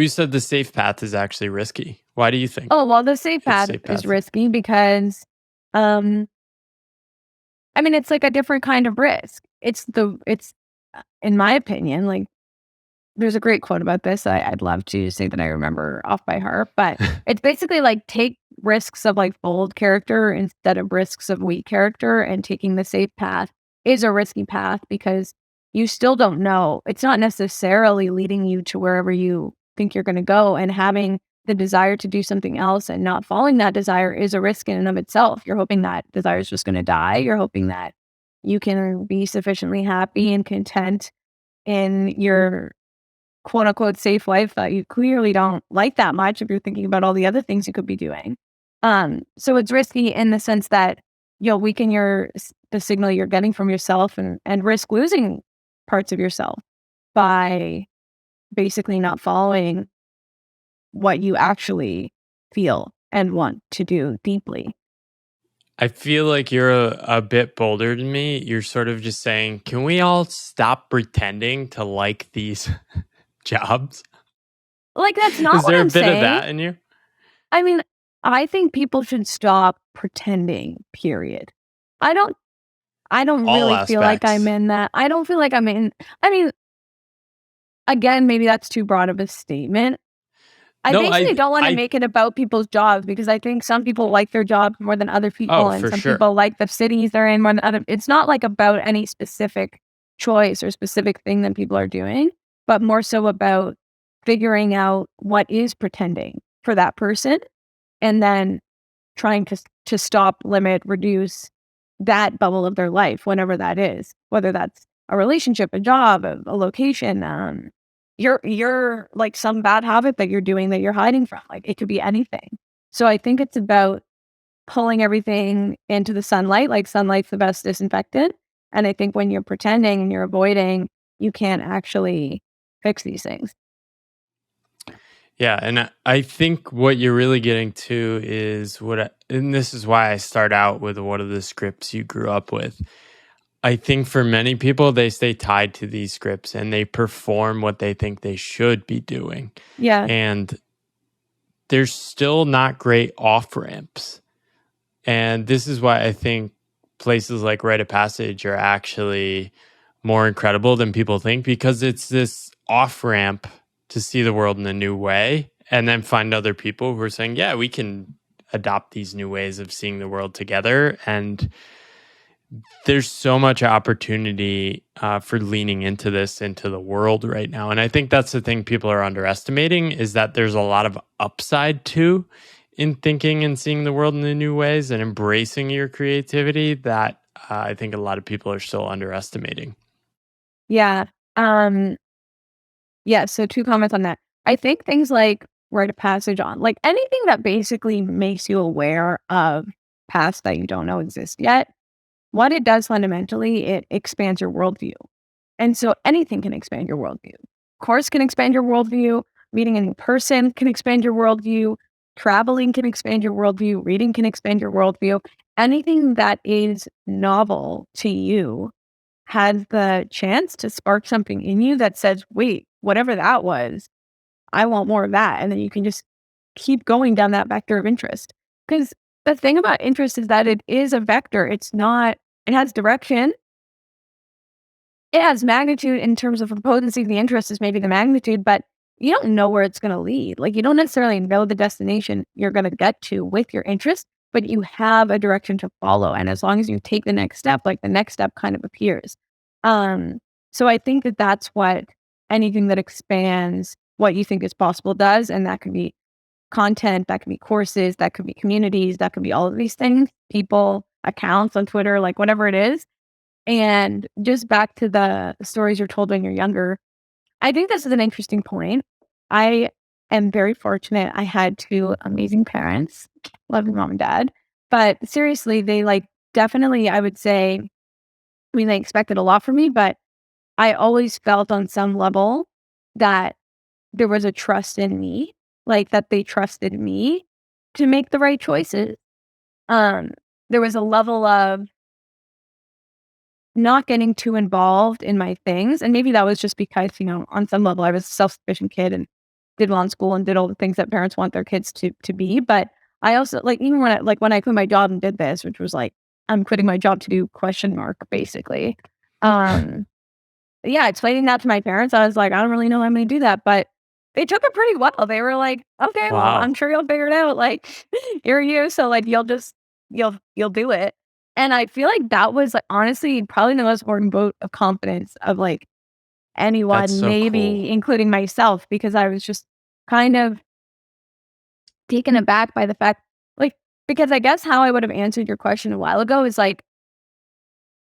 said the safe path is actually risky. Why do you think Oh, well, the safe it's path safe is path? risky because, um, I mean, it's, like, a different kind of risk. In my opinion, like, there's a great quote about this. I'd love to say that I remember off by heart, but it's basically like take risks of like bold character instead of risks of weak character, and taking the safe path is a risky path because you still don't know. It's not necessarily leading you to wherever you think you're going to go, and having the desire to do something else and not following that desire is a risk in and of itself. You're hoping that desire is just going to die. You're hoping that you can be sufficiently happy and content in your quote unquote safe life that you clearly don't like that much if you're thinking about all the other things you could be doing. So it's risky in the sense that you'll weaken the signal you're getting from yourself, and risk losing parts of yourself by basically not following what you actually feel and want to do deeply. I feel like you're a bit bolder than me. You're sort of just saying, can we all stop pretending to like these jobs? Like, that's not Is what there a I'm bit of saying. that in you? I mean, I think people should stop pretending, period. I don't I don't All really feel like I'm aspects. in that. I don't feel like I'm in. I mean, again, maybe that's too broad of a statement. I No, basically don't wanna I, make it about people's jobs because I think some people like their jobs more than other oh, people, and for some sure. people like the cities they're in more than other. It's not, like, about any specific choice or specific thing that people are doing, but more so about figuring out what is pretending for that person, and then trying to stop, limit, reduce that bubble of their life, whenever that is, whether that's a relationship, a job, a location, you're like some bad habit that you're doing that you're hiding from. Like it could be anything. So I think it's about pulling everything into the sunlight. Like sunlight's the best disinfectant. And I think when you're pretending and you're avoiding, you can't actually fix these things. Yeah, and I think what you're really getting to is and this is why I start out with what are the scripts you grew up with. I think for many people, they stay tied to these scripts and they perform what they think they should be doing. Yeah. And there's still not great off ramps. And this is why I think places like Rite of Passage are actually more incredible than people think because it's this off ramp to see the world in a new way and then find other people who are saying, yeah, we can adopt these new ways of seeing the world together. And there's so much opportunity for leaning into this into the world right now, and I think that's the thing people are underestimating is that there's a lot of upside to in thinking and seeing the world in the new ways and embracing your creativity that I think a lot of people are still underestimating. Yeah. Um, yeah. So two comments on that. I think things like rite of passage on, like anything that basically makes you aware of past that you don't know exist yet. What it does fundamentally, it expands your worldview. And so anything can expand your worldview. Course can expand your worldview. Meeting a new person can expand your worldview. Traveling can expand your worldview. Reading can expand your worldview. Anything that is novel to you has the chance to spark something in you that says, wait, whatever that was, I want more of that. And then you can just keep going down that vector of interest. Because the thing about interest is that it is a vector. It's not, it has direction. It has magnitude in terms of the potency. The interest is maybe the magnitude, but you don't know where it's going to lead. Like you don't necessarily know the destination you're going to get to with your interest, but you have a direction to follow. And as long as you take the next step, like the next step kind of appears. Um, so I think that that's what anything that expands what you think is possible does. And that can be content, that can be courses, that could be communities, that could be all of these things, people, accounts on Twitter, like whatever it is. And just back to the stories you're told when you're younger, I think this is an interesting point. I am very fortunate. I had two amazing parents, love your mom and dad. But seriously, they like definitely, I would say, I mean, they expected a lot from me, but I always felt on some level that there was a trust in me, like that they trusted me to make the right choices. Um, there was a level of not getting too involved in my things, and maybe that was just because, on some level, I was a self-sufficient kid and did well in school and did all the things that parents want their kids to be, but I also like, even when I quit my job and did this, which was like, I'm quitting my job to do question mark, basically. Um, yeah, explaining that to my parents, I was like, "I don't really know how I'm gonna do that," but they took it pretty well. They were like, "Okay, well, I'm Wow, sure you'll figure it out, like, you're you, so, like, you'll do it." And I feel like that was, like, honestly, probably the most important vote of confidence of, like, that's anyone, so maybe cool. including myself, because I was just kind of taken aback by the fact, like, because I guess how I would have answered your question a while ago is, like,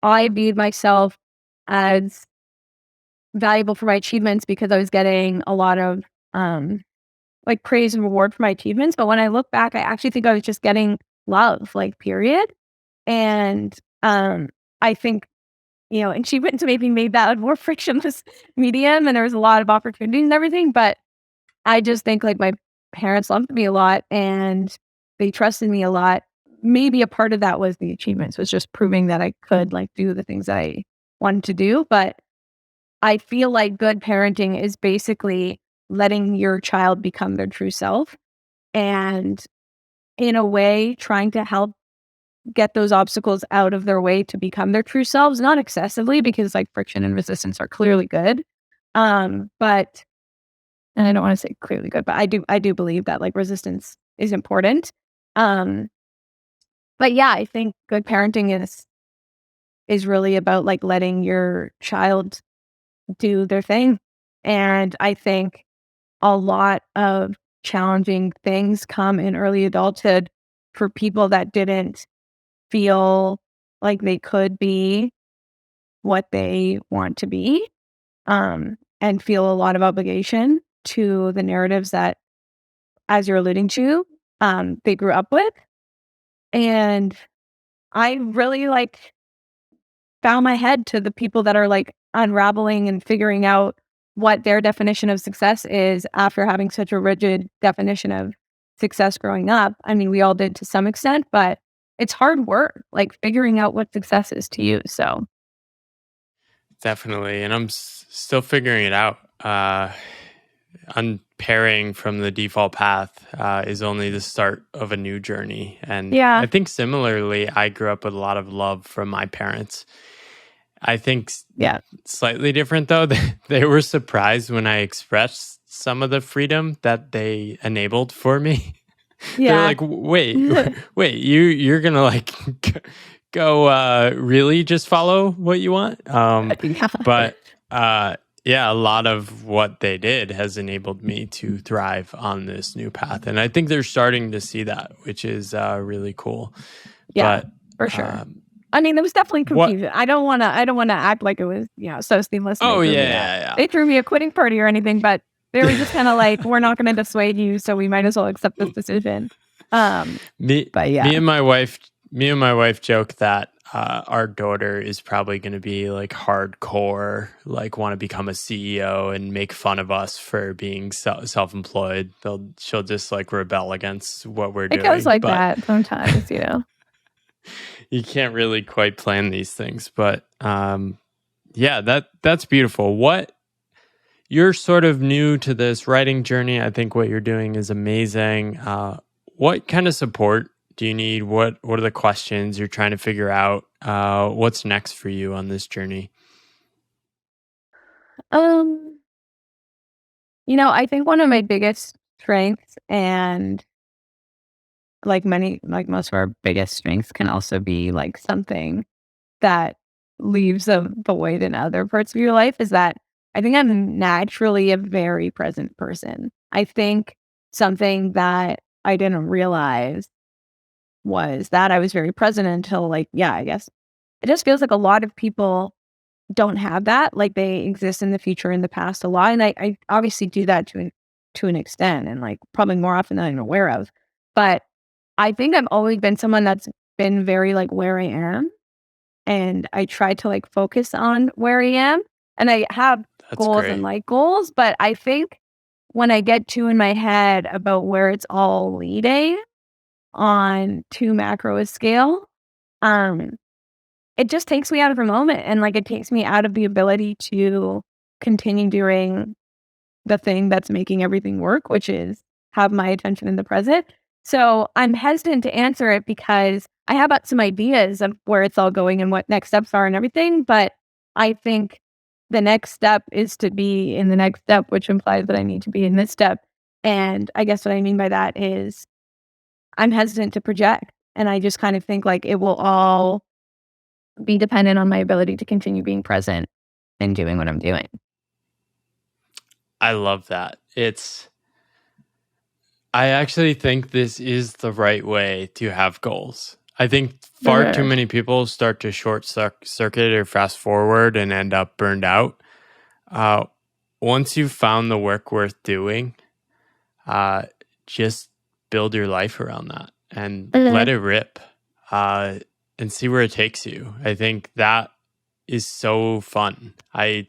I viewed myself as valuable for my achievements because I was getting a lot of, um, like, praise and reward for my achievements, but when I look back, I actually think I was just getting love, like, period, and, I think, achievements maybe made that a more frictionless medium, and there was a lot of opportunities and everything, but I just think, like, my parents loved me a lot and they trusted me a lot. Maybe a part of that was the achievements, was just proving that I could like do the things I wanted to do. But I feel like good parenting is basically letting your child become their true self and in a way trying to help get those obstacles out of their way to become their true selves, not excessively because like friction and resistance are clearly good. But and I don't want to say clearly good, but I do believe that like resistance is important. Um, but yeah, I think good parenting is really about like letting your child do their thing. And I think a lot of challenging things come in early adulthood for people that didn't feel like they could be what they want to be, and feel a lot of obligation to the narratives that, as you're alluding to, they grew up with. And I really like bow my head to the people that are like unraveling and figuring out what their definition of success is after having such a rigid definition of success growing up. I mean, we all did to some extent, but it's hard work, like figuring out what success is to you. So, Definitely. And I'm still figuring it out. Unpairing from the default path is only the start of a new journey. And I yeah, think similarly, I grew up with a lot of love from my parents. I think yeah, slightly different though. They were surprised when I expressed some of the freedom that they enabled for me. They're yeah. like, wait, wait, you're gonna like go really just follow what you want? Yeah. But yeah, a lot of what they did has enabled me to thrive on this new path, and I think they're starting to see that, which is really cool. Yeah, But for sure. um, I mean, there was definitely what? confusion. I don't wanna act like it was, so seamless and Oh yeah, yeah, they threw me a quitting party or anything, but they were just kinda like, "We're not gonna dissuade you, so we might as well accept this decision." Um, me but yeah. me and my wife joke that our daughter is probably going to be like hardcore, like want to become a CEO and make fun of us for being self-employed. She'll just like rebel against what we're It goes doing, like but that sometimes. you can't really quite plan these things. But yeah, that's beautiful. What You're sort of new to this writing journey. I think what you're doing is amazing. What kind of support do you need? What are the questions you're trying to figure out? What's next for you on this journey? Um, I think one of my biggest strengths and like most of our biggest strengths can also be like something that leaves a void in other parts of your life is that I think I'm naturally a very present person. I think something that I didn't realize was that I was very present until like, yeah, I guess it just feels like a lot of people don't have that. Like they exist in the future and the past a lot. And I obviously do that to an extent and like probably more often than I'm aware of. But I think I've always been someone that's been very like where I am and I try to like focus on where I am. And I have That's goals and great. like goals, but I think when I get too in my head about where it's all leading on too macro a scale, um, it just takes me out of the moment and like it takes me out of the ability to continue doing the thing that's making everything work, which is have my attention in the present. So I'm hesitant to answer it because I have got some ideas of where it's all going and what next steps are and everything. But I think the next step is to be in the next step, which implies that I need to be in this step. And I guess what I mean by that is I'm hesitant to project. And I just kind of think like it will all be dependent on my ability to continue being present and doing what I'm doing. I love that. I actually think this is the right way to have goals. I think For far too sure. many people start to short circuit or fast forward and end up burned out. Uh, Once you've found the work worth doing, uh, just build your life around that and let Mhm. it rip, uh, and see where it takes you. I think that is so fun. I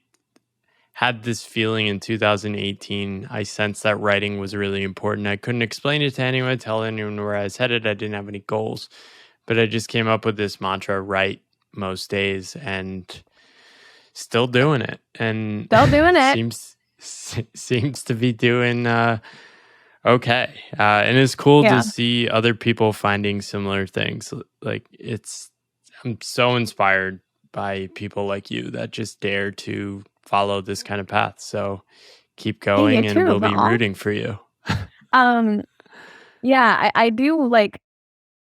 had this feeling in 2018. I sensed that writing was really important. I couldn't explain it to anyone, tell anyone where I was headed. I didn't have any goals, but I just came up with this mantra: write most days, and still doing it, and Still doing it. seems to be doing okay. And it's cool to Yeah. see other people finding similar things. Like I'm so inspired by people like you that just dare to follow this kind of path. So keep Hey, you going, and too, we'll be Val. rooting for you. Um, yeah, I do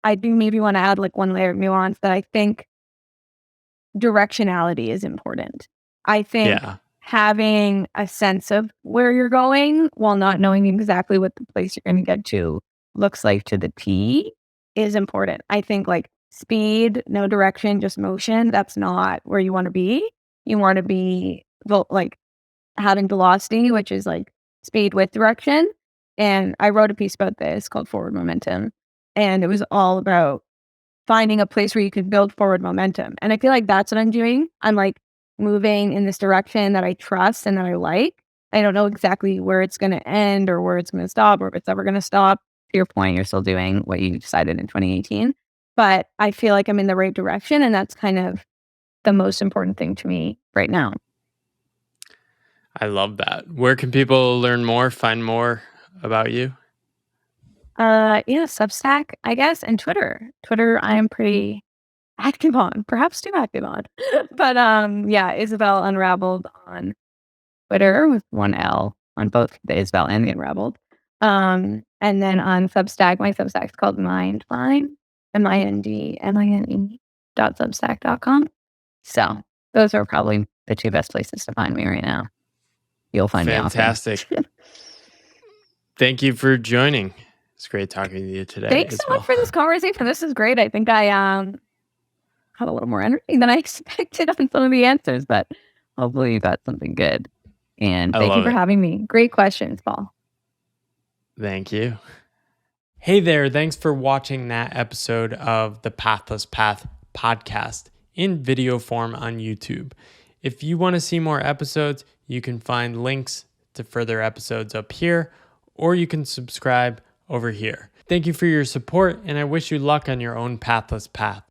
maybe want to add like one layer of nuance that I think directionality is important. I think Yeah, having a sense of where you're going while not knowing exactly what the place you're going to get to looks like to the T is important. I think like speed, no direction, just motion, that's not where you want to be. You want to be like having velocity, which is like speed with direction. And I wrote a piece about this called Forward Momentum. And it was all about finding a place where you can build forward momentum. And I feel like that's what I'm doing. I'm like moving in this direction that I trust and that I like. I don't know exactly where it's going to end or where it's going to stop or if it's ever going to stop. To your point, you're still doing what you decided in 2018. But I feel like I'm in the right direction. And that's kind of the most important thing to me right now. I love that. Where can people learn more, find more about you? Yeah, Substack, I guess, and Twitter. Twitter, I'm pretty active on, perhaps too active on. But yeah, Isabel Unraveled on Twitter with one L on both the Isabel and the Unraveled. And then on Substack, my Substack's called Mindmine, MINDMINE.substack.com. So those are probably the two best places to find me right now. You'll find me often. Fantastic. Thank you for joining. It's great talking to you today, Thanks so much Isabel. for this conversation. This is great. I think I had a little more energy than I expected on some of the answers, but hopefully you got something good. And I thank you love for it. having me. Great questions, Paul. Thank you. Hey there. Thanks for watching that episode of the Pathless Path podcast in video form on YouTube. If you want to see more episodes, you can find links to further episodes up here, or you can subscribe over here. Thank you for your support, and I wish you luck on your own pathless path.